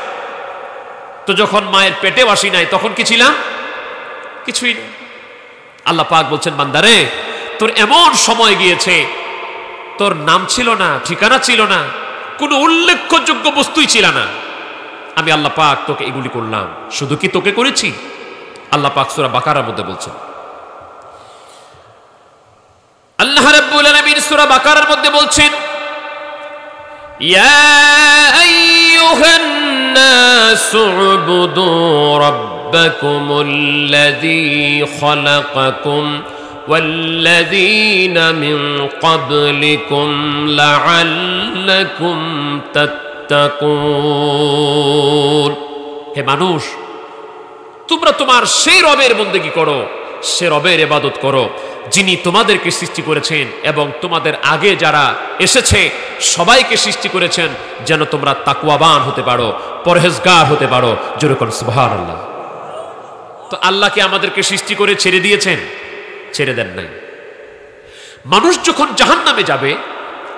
তো যখন মায়ের পেটেও আসি নাই তখন কি ছিলাম? কিছুই না। আল্লাহ পাক বলছেন, বান্দারে তোর এমন সময় গিয়েছে, তোর নাম ছিল না, ঠিকানা ছিল না, কোনো উল্লেখযোগ্য বস্তুই ছিল না। আমি আল্লাহ পাক তোকে এগুলি করলাম। শুধু কি তোকে করেছি? আল্লাহ পাক সূরা বাকারার মধ্যে বলছেন, আল্লাহ রাব্বুল আলামিন সূরা বাকারার মধ্যে বলছেন, ইয়া আইয়ুহান নাসু উবুদু রাব্বাকুমুল্লাযী খালাকাকুম والذين من قبلكم لعلكم تتقون। হে মানুষ, তোমরা তোমার সেই রবের বন্দেগী করো, সে রবের ইবাদত করো যিনি তোমাদেরকে সৃষ্টি করেছেন এবং তোমাদের আগে যারা এসেছে সবাইকে সৃষ্টি করেছেন যেন তোমরা তাকওয়াবান হতে পারো, পরহেজগার হতে পারো। যেরকম সুবহানাল্লাহ। তো আল্লাহকে আমাদেরকে সৃষ্টি করে ছেড়ে দিয়েছেন? ছেড়ে দেন নাই। মানুষ যখন জাহান্নামে যাবে,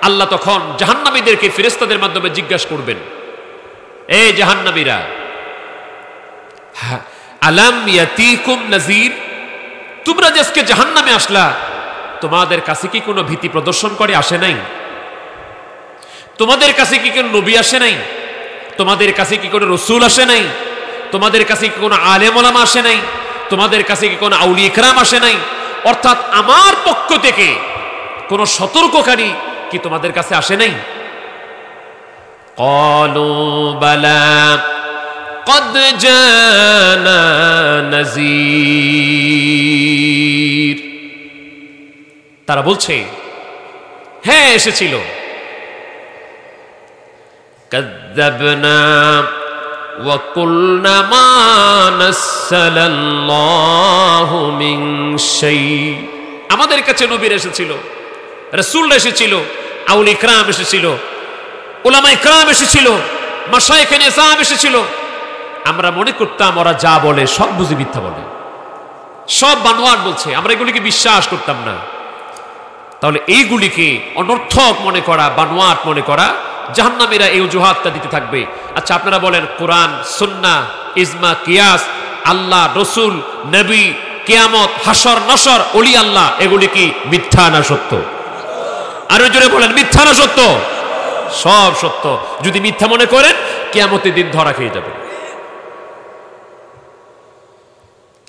আল্লাহ তখন জাহান্নামীদেরকে ফেরেশতাদের মাধ্যমে জিজ্ঞাসা করবেন, এই জাহান্নামীরা, আলাম ইয়াতিকুম নাযীর, তোমরা যে আজকে জাহান্নামে আসলা, তোমাদের কাছে কি কোনো ভীতি প্রদর্শন করে আসে নাই? তোমাদের কাছে কি কোনো নবী আসে নাই? তোমাদের কাছে কি কোনো রাসূল আসে নাই? তোমাদের কাছে কি কোনো আলেম ওলামা আসে নাই? তোমাদের কাছে কি কোনো আউলিয়া ইকরাম আসে নাই? অর্থাৎ আমার পক্ষ থেকে কোন সতর্ককারী কি তোমাদের কাছে আসে নাই? ক্বালু বালা কদ জানা নাযীর। তারা বলছে, হ্যাঁ এসেছিল। কাযযাবনা ওয়া কুলনা মা নাযালাল্লাহু মিন শাই। আমাদের কাছে নবী এসেছিল, রাসূল এসেছিল, আউলি ইকরাম এসেছিল, উলামা ইকরাম এসেছিল, মাশায়েখ নিজাম এসেছিল। আমরা মনে করতাম ওরা যা বলে সব বুঝি মিথ্যা বলে, সব বানোয়াট বলছে, আমরা এগুলিকে বিশ্বাস করতাম না। তাহলে এইগুলিকে অনর্থক মনে করা, বানোয়াট মনে করা, জাহান্নামীরা এই অজুহাতটা দিতে থাকবে। আচ্ছা আপনারা বলেন, কোরআন, সুন্নাহ, ইজমা, কিয়াস, আল্লাহ, রসুল, নবী, কিয়ামত, হাসর, নসর, ওলি আল্লাহ, এগুলি কি মিথ্যা না সত্য? আরো জোরে বলেন, মিথ্যা না সত্য? সব সত্য। যদি মিথ্যা মনে করেন, কিয়ামতের দিন ধরা খেয়ে যাবে।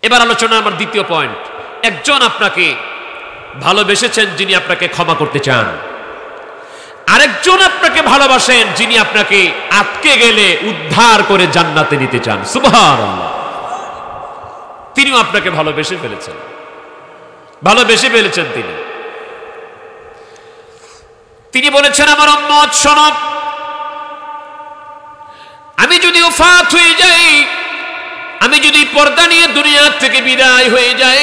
এবার আলোচনা আমার দ্বিতীয় পয়েন্ট। একজন আপনাকে ভালোবেসেছেন যিনি আপনাকে ক্ষমা করতে চান, আরেকজন আপনাকে ভালোবাসেন যিনি আপনাকে আটকে গেলে উদ্ধার করে জান্নাতে নিতে চান। সুবহানাল্লাহ। তিনিও আপনাকে ভালোবেসে ফেলেছেন, ভালোবেসে ফেলেছেন তিনি বলেছেন, আমার উম্মত শোনো, আমি যদি ওফাত হয়ে যাই, আমি যদি পর্দা নিয়ে দুনিয়া থেকে বিদায় হয়ে যাই,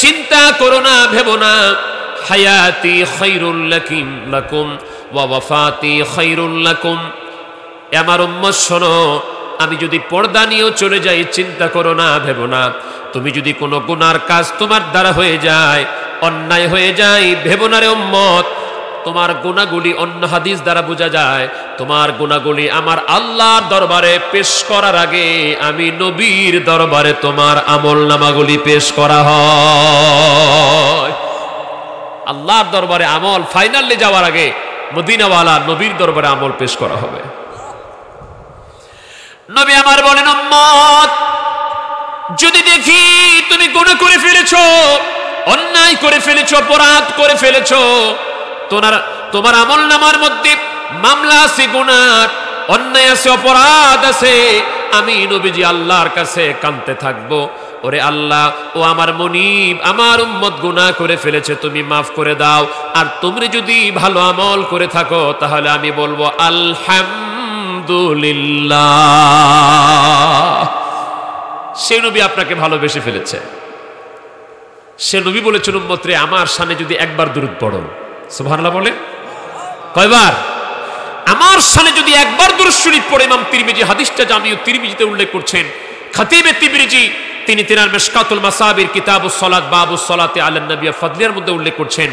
চিন্তা করো না, ভেবো না, হায়াতি খায়রুল লাকুম ওয়া ওয়াফাতি খায়রুল লাকুম। আমার উম্মত শোনো, আমি যদি পর্দা নিয়েও চলে যাই, চিন্তা করো না, ভেবো না। তুমি যদি কোনো গুনার কাজ তোমার দ্বারা হয়ে যায়, অন্যায় হয়ে যায়, ভেবো না রে উম্মত, তোমার গুনাহগুলি অন্য হাদিস দ্বারা বোঝা যায়, তোমার গুনাহগুলি আমার আল্লাহর দরবারে পেশ করার আগে আমি নবীর দরবারে তোমার আমলনামাগুলি পেশ করা হয়। আল্লাহর দরবারে আমল ফাইনালি যাওয়ার আগে মদিনাওয়ালা নবীর দরবারে আমল পেশ করা হবে। নবী আমার বলেন, উম্মত যদি দেখি তুমি গুনাহ করে ফেলেছো, অন্যায় করে ফেলেছো, অপরাধ করে ফেলেছো, তোমার আমলনামার মধ্যে মামলা আছে, গুনাহ, অন্যায় আছে, অপরাধ আছে, আমি নবীজি আল্লাহর কাছে কাঁদতে থাকবো, ওরে আল্লাহ, ও আমার মুনিব, আমার উম্মত গুনাহ করে ফেলেছে, তুমি মাফ করে দাও। আর তুমি যদি ভালো আমল করে থাকো, তাহলে আমি বলবো আলহামদুলিল্লাহ। সে নবী আপনাকে ভালোবেসে ফেলেছে। সে নবী বলেছেন, উম্মত রে, আমার শানে যদি একবার দুরূদ পড়ো, সুবহানাল্লাহ বলে কয়বার? আমার শানে যদি একবার দুরূদ শরীফ পড়ে। ইমাম তিরমিজি হাদিসটা জামিউ তিরমিজিতে উল্লেখ করছেন। খতিবে তিরমিজি তিনি তিনার মিশকাতুল মাসাবির কিতাবুস সালাত বাবুস সালাতি আলান নবী ফাদলিয়ার মধ্যে উল্লেখ করছেন,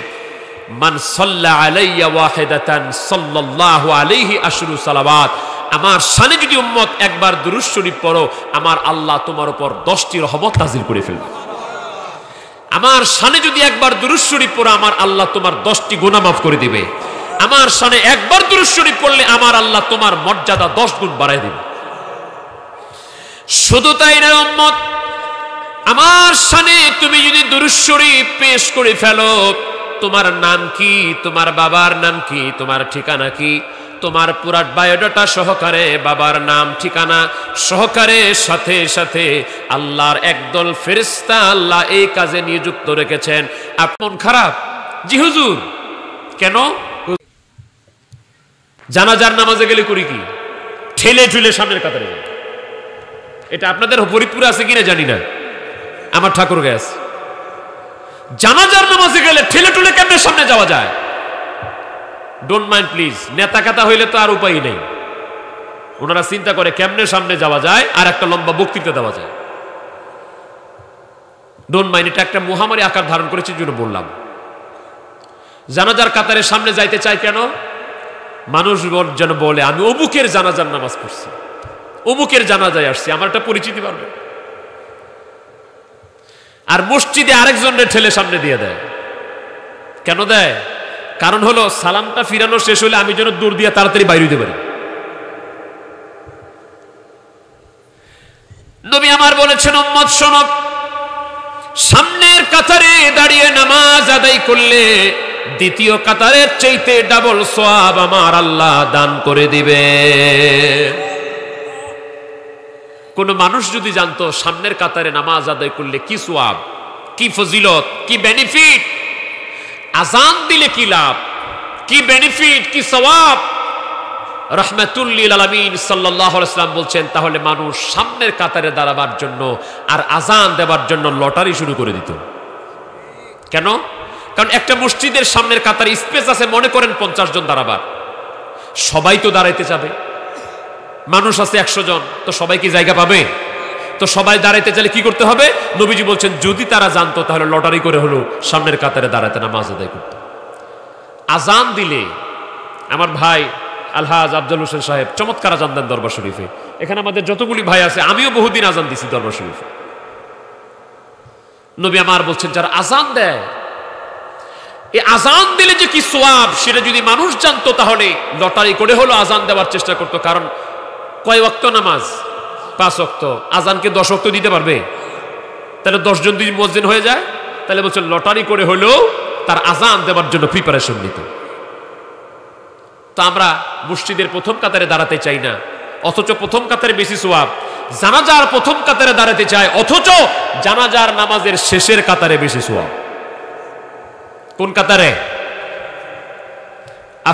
মান সাল্লা আলাইয়া ওয়াহিদাতান সাল্লাল্লাহু আলাইহি আশরু সালাওয়াত। আমার শানে যদি উম্মত একবার দুরূদ শরীফ পড়ো, আমার আল্লাহ তোমার উপর 10টি রহমত নাযিল করে ফেলবে। আমার শানে যদি একবার দুরূদ শরীফ পড়ো, আমার আল্লাহ তোমার 10টি গুনাহ মাফ করে দিবে। আমার শানে একবার দুরূদ শরীফ পড়লে আমার আল্লাহ তোমার মর্যাদা 10 গুণ বাড়ায় দিবে। শুধু তাই না উম্মত, আমার শানে তুমি যদি দুরূদ শরীফ পেশ করে ফেলো, তোমার নাম কি, তোমার বাবার নাম কি, তোমার ঠিকানা কি, তোমার পুরা বায়োডাটা সহকারে, বাবার নাম ঠিকানা সহকারে, সাথে সাথে আল্লাহর একদল ফেরেশতা আল্লাহ এই কাজে নিযুক্ত রেখেছেন। আপন খারাপ? জি হুজুর। কেন? জানাজার নামাজে গেলে করি কি? ঠেলে ঠেলে সামনের কাতারে যাই। এটা আপনাদের ফরিদপুরে আছে কিনা জানি না, আমার ঠাকুর গায়ে। জানাজার নামাজে গেলে ঠেলে ঠেলে কেমনে সামনে যাওয়া যায়? Don't mind please. নেতা কাতা হইলে তো আর উপায় নেই, ওনারা চিন্তা করে কেমনে সামনে যাওয়া যায় আর একটা লম্বা বক্তৃতা দেওয়া যায়। ডোন্ট মাইন্ড, এটা একটা মহামারী আকার ধারণ করেছে, জন্য বললাম। জানাজার কাতারে সামনে যাইতে চাই কেন? মানুষ যেন বলে আমি অমুকের জানাজার নামাজ পড়ছি, অমুকের জানাজায় আসছি, আমার একটা পরিচিতি বাড়বে। আর মসজিদে আরেকজনের ঠেলে সামনে দিয়ে দেয়। কেন দেয়? কারণ হলো সালামটা ফিরানো শেষ হলে আমি যেন দৌড় দিয়ে তাড়াতাড়ি বাইরে দিতে পারি। নবী আমার বলেছেন, উম্মত শোনো, সামনের কাতারে দাঁড়িয়ে নামাজ আদায় করলে দ্বিতীয় কাতারের চাইতে ডাবল সওয়াব আমার আল্লাহ দান করে দিবে। কোন মানুষ যদি জানতো সামনের কাতারে নামাজ আদায় করলে কি সওয়াব, কি ফজিলত, কি বেনিফিট, আজান দিলে কি লাভ, কি বেনিফিট, কি সওয়াব, রাহমাতুল লিল আলামিন সাল্লাল্লাহু আলাইহি ওয়াসাল্লাম বলছেন, তাহলে মানুষ সামনের কাতারে দাঁড়াবার জন্য আর আজান দেবার জন্য লটারি শুরু করে দিত। কেন? কারণ একটা মসজিদের সামনের কাতার স্পেস আছে, মনে করেন 50 জন দাঁড়াবার, সবাই তো দাঁড়াইতে যাবে, মানুষ আছে 100 জন, তো সবাই কি জায়গা পাবে? তো সবাই দাঁড়াইতে চাইলে কি করতে হবে? নবীজি বলছেন যদি তারা জানতো তাহলে লটারি করে হলো সামনের কাতারে দাঁড়াতে নামাজ আদায় করত। আজান দিলে আমার ভাই আলহাজ আফজাল হোসেন সাহেব চমৎকার আজান দেন দরবার শরীফে। এখানে আমাদের যতগুলি ভাই আছে, আমিও বহুদিন আজান দিছি দরবার শরীফে। নবী আমার বলছেন যারা আজান দেয়, এই আজান দিলে যে কি সওয়াব সেটা যদি মানুষ জানতো তাহলে লটারি করে হলো আজান দেওয়ার চেষ্টা করতো। কারণ কয় ওয়াক্ত নামাজ? 5 ওয়াক্ত। আজানকে 10 ওয়াক্ত দিতে পারবে? তাহলে 10 জন যদি মুয়াজ্জিন হয়ে যায়, তাহলে বলছেন লটারি করে হলো তার আজান দেওয়ার জন্য প্রিপারেশন নিত। তো আমরা মসজিদের প্রথম কাতারে দাঁড়াতে চাই না, অথচ প্রথম কাতারে বেশি সওয়াব। জানাজার প্রথম কাতারে দাঁড়াতে চায়, অথচ জানাজার নামাজের শেষের কাতারে বেশি সওয়াব। কোন কাতারে?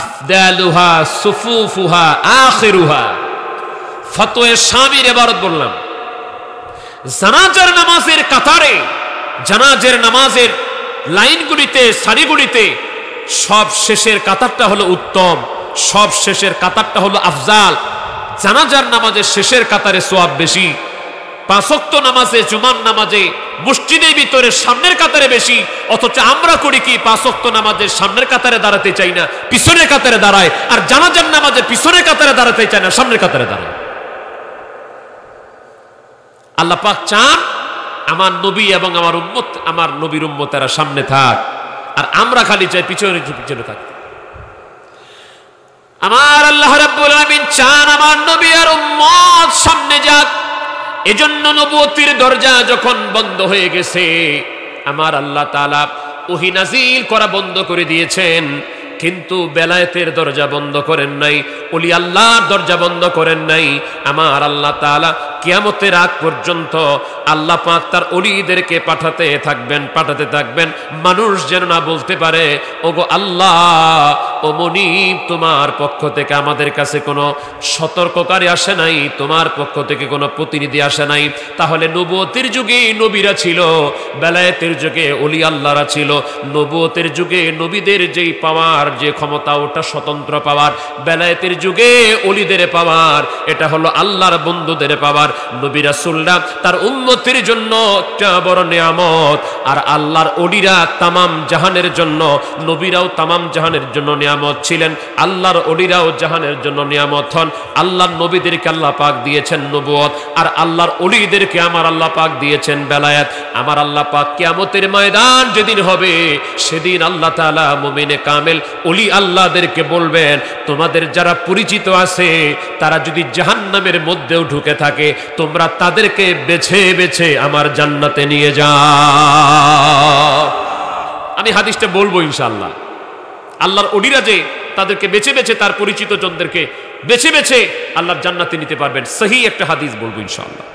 আফদালুহা সুফুফুহা আখিরুহা। ফতোয়ে শামীর ইবারত বললাম, জানাজার নামাজের কাতারে, জানাজার নামাজের লাইনগুলিতে, সারিগুলিতে সব শেষের কাতারটা হলো উত্তম, সব শেষের কাতারটা হলো আফজাল। জানাজার নামাজের শেষের কাতারে সওয়াব বেশি। 5 ওয়াক্ত নামাজে, জুমার নামাজে মসজিদের ভিতরে সামনের কাতারে বেশি, অথচ আমরা করি কি 5 ওয়াক্ত নামাজের সামনের কাতারে দাঁড়াতে চাই না, পিছনের কাতারে দাঁড়ায়। আর জানাজার নামাজের পিছনের কাতারে দাঁড়াতে চাই না, সামনের কাতারে দাঁড়ায়। আল্লাহ পাক চান আমার নবী এবং আমার উম্মত, আমার নবীর উম্মতেরা সামনে থাক, আর আমরা খালি চাই পিছনে পিছনে থাকতে। আমার আল্লাহ রাব্বুল আলামিন চান আমার নবী আর উম্মত সামনে যাক। এজন্য নবুয়তির দরজা যখন বন্ধ হয়ে গেছে, আমার আল্লাহ তাআলা ওহী নাযিল করা বন্ধ করে দিয়েছেন, কিন্তু বেলায়েতের দরজা বন্ধ করেন নাই, ওলি আল্লাহর দরজা বন্ধ করেন নাই। আমার আল্লাহ তাআলা কিয়ামতের আগ পর্যন্ত আল্লাহ পাক তার ওলিদেরকে পাঠাতে থাকবেন, মানুষ যেন না বলতে পারে ওগো আল্লাহ, ও মনিব তোমার পক্ষ থেকে আমাদের কাছে কোনো সতর্ককারী আসে নাই, তোমার পক্ষ থেকে কোনো প্রতিনিধি আসে নাই। তাহলে নবুয়তের যুগে নবীরা ছিল, বেলায়েতের যুগে ওলি আল্লাহরা ছিল। নবুয়তের যুগে নবীদের যেই পাওয়ার, যে ক্ষমতা, ওটা স্বতন্ত্র পাওয়ার। বেলায়েতের যুগে ওলিদের পাওয়ার, এটা হলো আল্লাহর বন্ধুদের পাওয়ার। নবী রাসূলরা তার উম্মতের জন্য একটা বড় নিয়ামত, আর আল্লাহর ওলিরা তামাম জাহানের জন্য, নবীরাও তামাম জাহানের জন্য নিয়ামত ছিলেন, আল্লাহর ওলিরাও জাহানের জন্য নিয়ামত হন। আল্লাহর নবীদেরকে আল্লাহ পাক দিয়েছেন নবুয়ত, আর আল্লাহর ওলিদেরকে আমার আল্লাহ পাক দিয়েছেন বেলায়েত। আমার আল্লাহ পাক কিয়ামতের ময়দান যেদিন হবে, সেদিন আল্লাহ তাআলা মুমিনে কামেল ওলি আল্লাহদেরকে বলবেন, তোমাদের যারা পরিচিত আছে তারা যদি জাহান্নামের মধ্যেও ঢুকে থাকে, তোমরা তাদেরকে বেছে বেছে আমার জান্নাতে নিয়ে যাও। আমি হাদিসটা বলবো ইনশাআল্লাহ। আল্লাহর ওলিরা যে তাদেরকে বেছে বেছে, তার পরিচিত জনদেরকে বেছে বেছে আল্লাহর জান্নাতে নিতে পারবেন, সহিহ একটা হাদিস বলবো ইনশাআল্লাহ।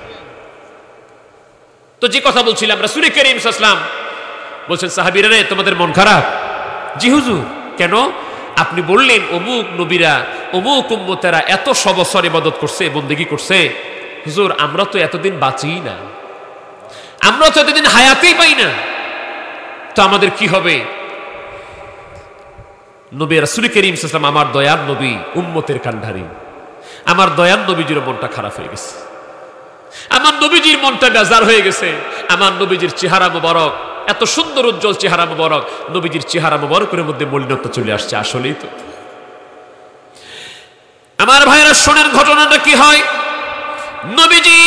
তো যে কথা বলছিলাম, রাসূল করিম সাল্লাল্লাহু আলাইহি ওয়াসাল্লাম বলছেন সাহাবীরা, রে তোমাদের মন খারাপ? জি হুজুর। কেন? আপনি বললেন অমুক নবীরা, অমুক উম্মতেরা এত বছর ইবাদত করছে, বন্দেগী করছে। হুজুর আমরা তো এতদিন বাঁচি না, আমরা তো এতদিন হায়াতেই পাই না, তো আমাদের কি হবে? নবী রাসূল করিম সাল্লাল্লাহু আলাইহি ওয়াসাল্লাম আমার দয়ার নবী, উম্মতের কান্ডারি, আমার দয়ার নবীজির মনটা খারাপ হয়ে গেছে, আমার নবীজির মনটা বেজার হয়ে গেছে। আমার নবীজির চেহারা মোবারক, এত সুন্দর উজ্জ্বল চেহারা মোবারক, নবীজির চেহারা মোবারকের মধ্যে মলিনতা চলে আসছে। আসলেই তো আমার ভাইরা শোনেন ঘটনাটা কি হয়। নবীজি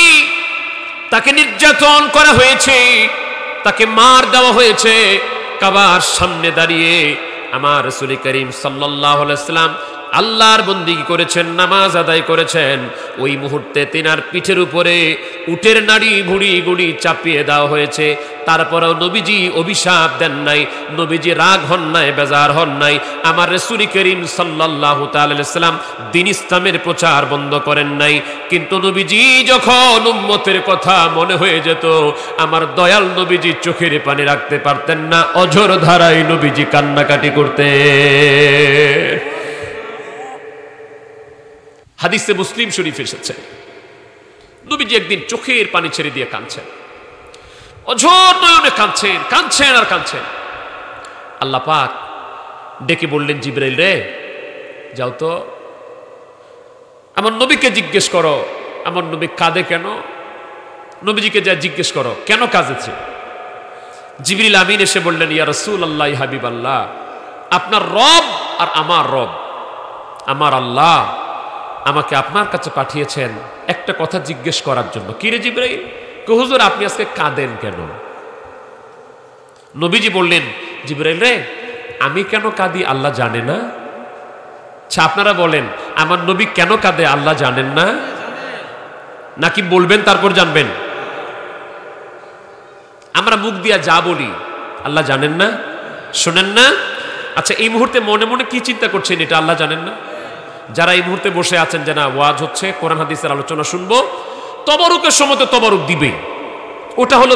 তাকে নির্যাতন করা হয়েছে, তাকে মার দেওয়া হয়েছে। কাবার সামনে দাঁড়িয়ে আমার রাসূল করিম সাল্লাল্লাহু আলাইহি ওয়াসাল্লাম আল্লাহর বন্দেগী করেছেন, নামাজ আদায় করেছেন। ওই মুহূর্তে তিনার পিঠের উপরে উটের নাড়ি ভুঁড়ি গুড়ি চাপিয়ে দেওয়া হয়েছে। তারপরেও নবীজি অভিশাপ দেন নাই, নবীজি রাগ হন নাই, বেজার হন নাই। আমার রাসূল করিম সাল্লাল্লাহু তাআলা আলাইহি সাল্লাম দ্বীন ইসলামের প্রচার বন্ধ করেন নাই। কিন্তু নবীজি যখন উম্মতের কথা মনে হয়ে যেত, আমার দয়াল নবীজি চোখের পানি রাখতে পারতেন না, অঝোর ধারায় নবীজি কান্নাকাটি করতেন। হাদিসে মুসলিম শরীফ এসেছে, নবীজি একদিন চোখের পানি ছেড়ে দিয়ে কাঁদছেন, অঝোর নয়নে কাঁদছেন, কাঁদছেন আর কাঁদছেন। আল্লাহ পাক ডেকে বললেন, জিবরাইল রে যাও তো আমার নবীকে জিজ্ঞেস করো আমার নবী কাঁদে কেন। নবীজিকে যা জিজ্ঞেস করো কেন কাঁদেছে। জিবরিল আমিন এসে বললেন, ইয়া রাসূলুল্লাহ, হাবিব আল্লাহ, আপনার রব আর আমার রব, আমার আল্লাহ আমাকে আপনার কাছে পাঠিয়েছেন একটা কথা জিজ্ঞেস করার জন্য। কি রে জিবরাইল? হুজুর আপনি আজকে কাঁদেন কেন? নবীজি বললেন, জিবরাইল রে আমি কেন কাঁদি আল্লাহ জানে না? আচ্ছা আপনারা বলেন, আমার নবী কেন কাঁদে আল্লাহ জানেন না? নাকি বলবেন তারপর জানবেন? আমরা মুখ দিয়া যা বলি আল্লাহ জানেন না, শোনেন না? আচ্ছা এই মুহূর্তে মনে মনে কি চিন্তা করছেন এটা আল্লাহ জানেন না? যারা এই মুহূর্তে বসে আছেন যে না ওয়াজ হচ্ছে, কোরআন হাদিসের আলোচনা শুনবো, তবরুকের সময় তো তবরুক দিবে, ওটা হলো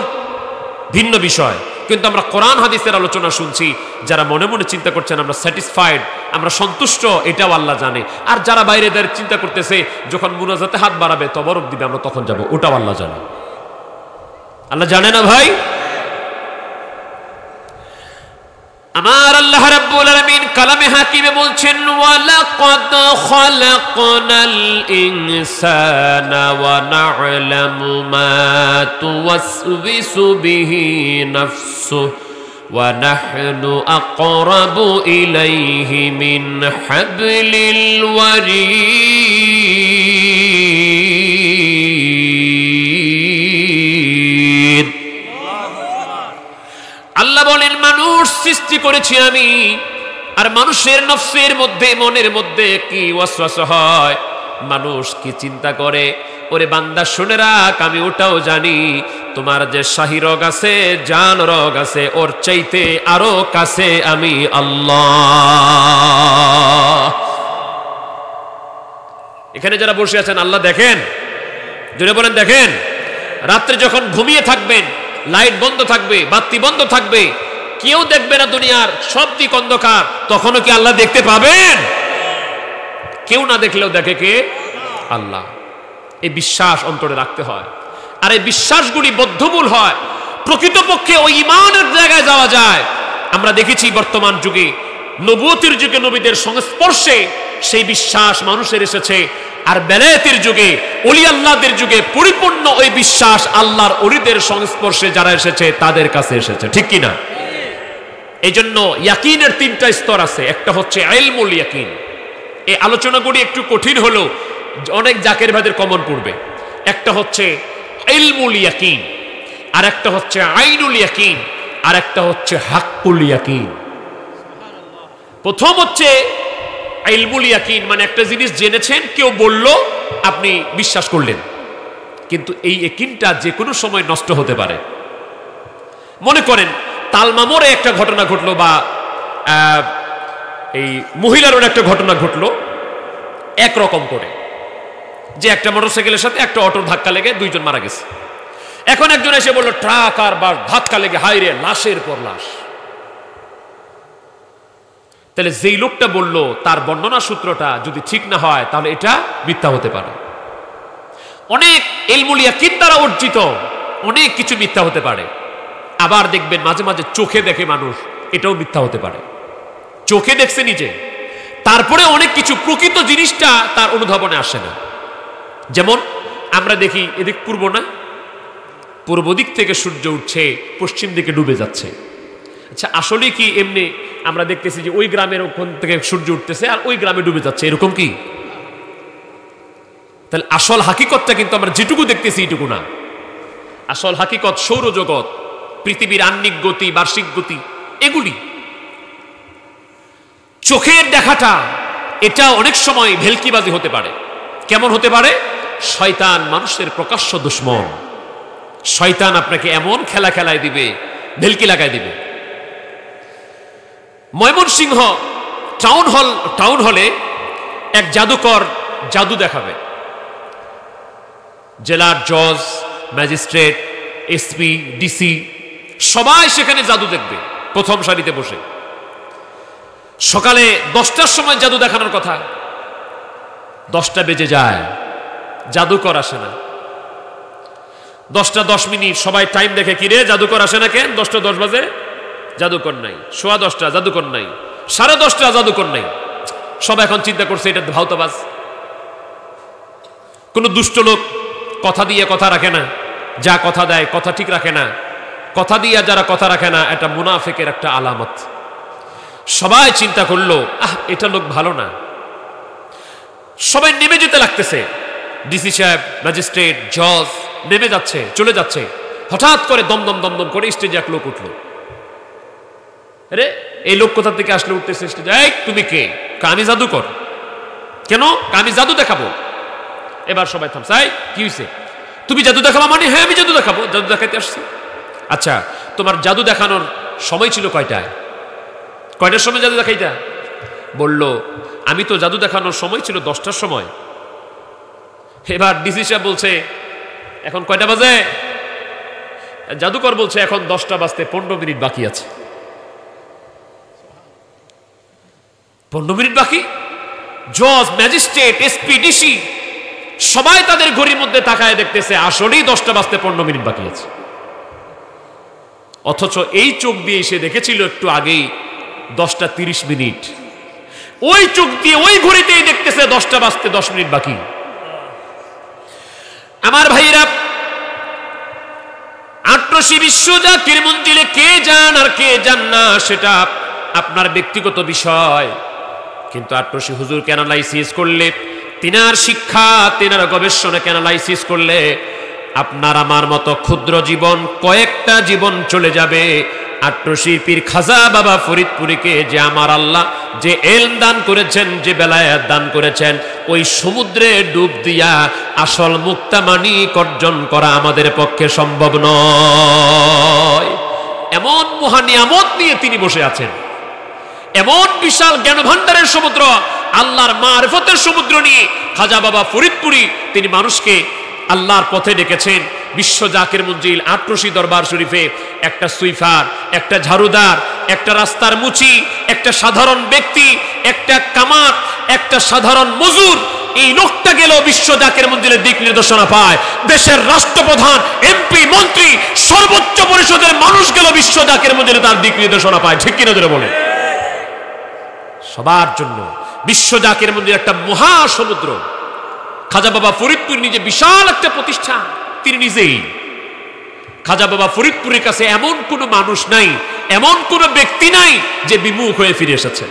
ভিন্ন বিষয়। কিন্তু আমরা কোরআন হাদিসের আলোচনা শুনছি, যারা মনে মনে চিন্তা করছেন আমরা স্যাটিসফাইড, আমরা সন্তুষ্ট, এটাও আল্লাহ জানে। আর যারা বাইরে দাঁড়িয়ে চিন্তা করতেছে যখন মুনাজাতে হাত বাড়াবে তবরুক দিবে আমরা তখন যাব, ওটাও আল্লাহ জানে। আল্লাহ জানে না ভাই? আমার আল্লাহ রাব্বুল আলামিন কালামে হাকিমে বলছেন, ওয়ালাকাদ খালাকনাল ইনসানা ওয়া না'লামু মা তুওয়াসবিসু বিহি নাফসুহু ওয়া নাহনু আকরাবু ইলাইহি মিন হাবলিল ওয়ারিদ। আল্লাহ বলেন মানুষ সৃষ্টি করেছি আমি, আর মানুষের নফসের মধ্যে মনের মধ্যে কি ওয়াসওয়াসা হয়, মানুষ কি চিন্তা করে, ওরে বান্দা শুনে রাখ আমি ওটাও জানি। তোমার যে শাহী রগ আছে, জান রগ আছে, ওর চাইতে আরো কাছে আমি আল্লাহ। এখানে যারা বসে আছেন আল্লাহ দেখেন, জোরে বলেন দেখেন। রাত্রে যখন ঘুমিয়ে থাকবেন, লাইট বন্ধ থাকবে, বাতি বন্ধ থাকবে, কেউ দেখবে না, দুনিয়ার সব দিক অন্ধকার, তখনও কি আল্লাহ দেখতে পাবেন? কেউ না দেখলেও দেখে কে? আল্লাহ। এই বিশ্বাস অন্তরে রাখতে হয়, আর এই বিশ্বাসগুলি বদ্ধমূল হয়, প্রকৃতপক্ষে ওই ঈমানের জায়গায় যাওয়া যায়। আমরা দেখেছি বর্তমান যুগে, নবুয়তের যুগে নবীদের সংস্পর্শে সেই বিশ্বাস মানুষের এসেছে, আর বেলায়েতের যুগে ওলি আল্লাহদের যুগে পরিপূর্ণ ওই বিশ্বাস আল্লাহর ওলিদের সংস্পর্শে যারা এসেছে তাদের কাছে এসেছে, ঠিক কিনা? এই জন্য ইয়াকিনের তিনটা স্তর আছে। একটা হচ্ছে ইলমুল ইয়াকিন। এই আলোচনাগুলি একটু কঠিন হলো, অনেক জাকের ভাইদের কমন পড়বে। একটা হচ্ছে ইলমুল ইয়াকিন, আর একটা হচ্ছে আইনুল ইয়াকিন, আর একটা হচ্ছে হাক্কুল ইয়াকিন। প্রথম হচ্ছে ইলমুল ইয়াকিন, মানে একটা জিনিস জেনেছেন, কেউ বলল, আপনি বিশ্বাস করলেন, কিন্তু এই ইয়াকিনটা যে কোনো সময় নষ্ট হতে পারে। মনে করেন তালমামরে একটা ঘটনা ঘটলো, বা এই মহিলার একটা ঘটনা ঘটলো, একরকম করে যে একটা মোটরসাইকেলের সাথে একটা অটোর ধাক্কা লেগে দুইজন মারা গেছে। এখন একজন এসে বলল ট্রাক আর বা ধাক্কা লেগে হাইরে লাশের পর লাশ। তাহলে যেই লোকটা বলল তার বর্ণনা সূত্রটা যদি ঠিক না হয় তাহলে এটা মিথ্যা হতে পারে। অনেক ইলমুল ইয়াকিন দ্বারা অর্জিত অনেক কিছু মিথ্যা হতে পারে। আবার দেখবেন মাঝে মাঝে চোখে দেখে মানুষ, এটাও মিথ্যা হতে পারে। চোখে দেখছে নিজে, তারপরে অনেক কিছু প্রকৃত জিনিসটা তার অনুধাবনে আসে না। যেমন আমরা দেখি এদিক পূর্ব না, পূর্ব দিক থেকে সূর্য উঠছে, পশ্চিম দিকে ডুবে যাচ্ছে। আচ্ছা আসলে কি এমনি আমরা দেখতেছি যে ওই গ্রামের ওখান থেকে সূর্য উঠতেছে আর ওই গ্রামে ডুবে যাচ্ছে, এরকম কি? তাহলে আসল হাকিকতটা কিন্তু আমরা যেটুকু দেখতেছি এইটুকু না। আসল হাকিকত সৌরজগৎ, পৃথিবীর আহ্নিক গতি, বার্ষিক গতি, এগুলি চোখের দেখাটা এটা অনেক সময় ভেলকিবাজি হতে পারে। কেমন হতে পারে? শয়তান মানুষের প্রকাশ্য দুশ্মন। শয়তান আপনাকে এমন খেলা খেলায় দিবে, ভেলকি লাগায় দিবে। ময়মনসিংহ টাউন হলে এক জাদুকর জাদু দেখাবে। জেলার জজ, ম্যাজিস্ট্রেট, এসপি, ডিসি সবাই সেখানে জাদু দেখবে প্রথম সারিতে বসে। সকালে 10টার সময় জাদু দেখানোর কথা, 10টা বেজে যায়, জাদুকর আসে না। 10টা 10 মিনিট সবাই টাইম দেখে, কিরে জাদুকর আসে না কেন? 10টা 10 বাজে, জাদুকর নাই, 10:15 জাদুকর নাই, 10:30 জাদুকর নাই। সবাই এখন চিন্তা করছে এটা ভাওতাবাজ, কোন দুষ্ট লোক, কথা দিয়ে কথা রাখে না, যা কথা দেয় কথা ঠিক রাখে না, কথা দিয়ে যারা কথা রাখে না এটা মুনাফিকের একটা আলামত। সবাই চিন্তা করলো এটা লোক ভালো না। সবাই নেমে যেতে লাগতেছে, ডিসি সাহেব, ম্যাজিস্ট্রেট, জজ নেমে যাচ্ছে, চলে যাচ্ছে। হঠাৎ করে দমদম দমদম করে স্টেজে এক লোক উঠলো। আরে এই লোক কোথা থেকে আসলে উঠতেছে স্টেজে? এই তুমি কে? আমি জাদুকর। কেন? আমি জাদু দেখাবো। এবার সবাই থামছে। কি হয়েছে? তুমি জাদু দেখাবো? মানে হ্যাঁ আমি জাদু দেখাবো, জাদু দেখাইতে আসছি। আচ্ছা তোমার জাদু দেখানোর সময় ছিল কয়টায়? কয়টার সময় জাদু দেখাইতা? বলল আমি তো জাদু দেখানোর সময় ছিল 10টার সময়। এবার ডিসি সাহেব বলছে এখন কয়টা বাজে? জাদুকর বলছে এখন 10টা বাজতে 15 মিনিট বাকি আছে। 15 মিনিট বাকি? জজ, ম্যাজিস্ট্রেট, এসপি, ডিসি সবাই তাদের ঘড়ির মধ্যে তাকায় দেখতেছে আসলেই 10টা বাজতে 15 মিনিট বাকি আছে। অথচ এই চোখ দিয়ে সে দেখেছিল একটু আগেই 10টা 30 মিনিট। ওই চোখ দিয়ে ওই ঘড়িতেই দেখতেছে 10টা বাজতে 10 মিনিট বাকি। আমার ভাইরা, আট্রসি বিশ্ব জাকির মঞ্জিলে কে যান আর কে যান না সেটা আপনার ব্যক্তিগত বিষয়, কিন্তু আট্রসি হুজুরকে অ্যানালাইসিস করলে, তিনার শিক্ষা, তিনার গবেষণাকে অ্যানালাইসিস করলে আপনার আমার মতো ক্ষুদ্র জীবন, কয়েকটা জীবন চলে যাবে। আট্রসির পীর খাজা বাবা ফরিদপুরীকে যে আমার আল্লাহ যে এলম দান করেছেন, যে বেলায়েত দান করেছেন, ওই সমুদ্রে ডুব দিয়া আসল মুক্তামানিক অর্জন করা আমাদের পক্ষে সম্ভব নয়। এমন মহানিয়ামত নিয়ে তিনি বসে আছেন, এমন বিশাল জ্ঞান ভান্ডারের সমুদ্র, আল্লাহর মারিফতের সমুদ্র নিয়ে খাজা বাবা ফরিদপুরী তিনি মানুষকে আল্লাহর পথে ডেকেছেন। বিশ্ব জাকির মঞ্জিল আট্রসি দরবার শরীফে একটা সুইফার, একটা ঝাড়ুদার, একটা রাস্তার মুচি, একটা সাধারণ ব্যক্তি, একটা কামার, একটা সাধারণ মজুর, এই লোকটা গেল বিশ্ব জাকির মঞ্জিলের দিক নির্দেশনা পায়। দেশের রাষ্ট্রপ্রধান, এমপি, মন্ত্রী, সর্বোচ্চ পরিষদের মানুষ গেল বিশ্ব জাকির মঞ্জিলে তার দিক নির্দেশনা পায়। ঠিক কিনা ধরে বলে? সবার জন্য বিশ্ব জাকির মঞ্জিল একটা মহাসমুদ্র। খাজা বাবা ফরিদপুর নিজে বিশাল একটা প্রতিষ্ঠান, তিনি নিজেই। খাজা বাবা ফরিদপুরের কাছে এমন কোনো মানুষ নাই, এমন কোনো ব্যক্তি নাই যে বিমুখ হয়ে ফিরে এসেছে।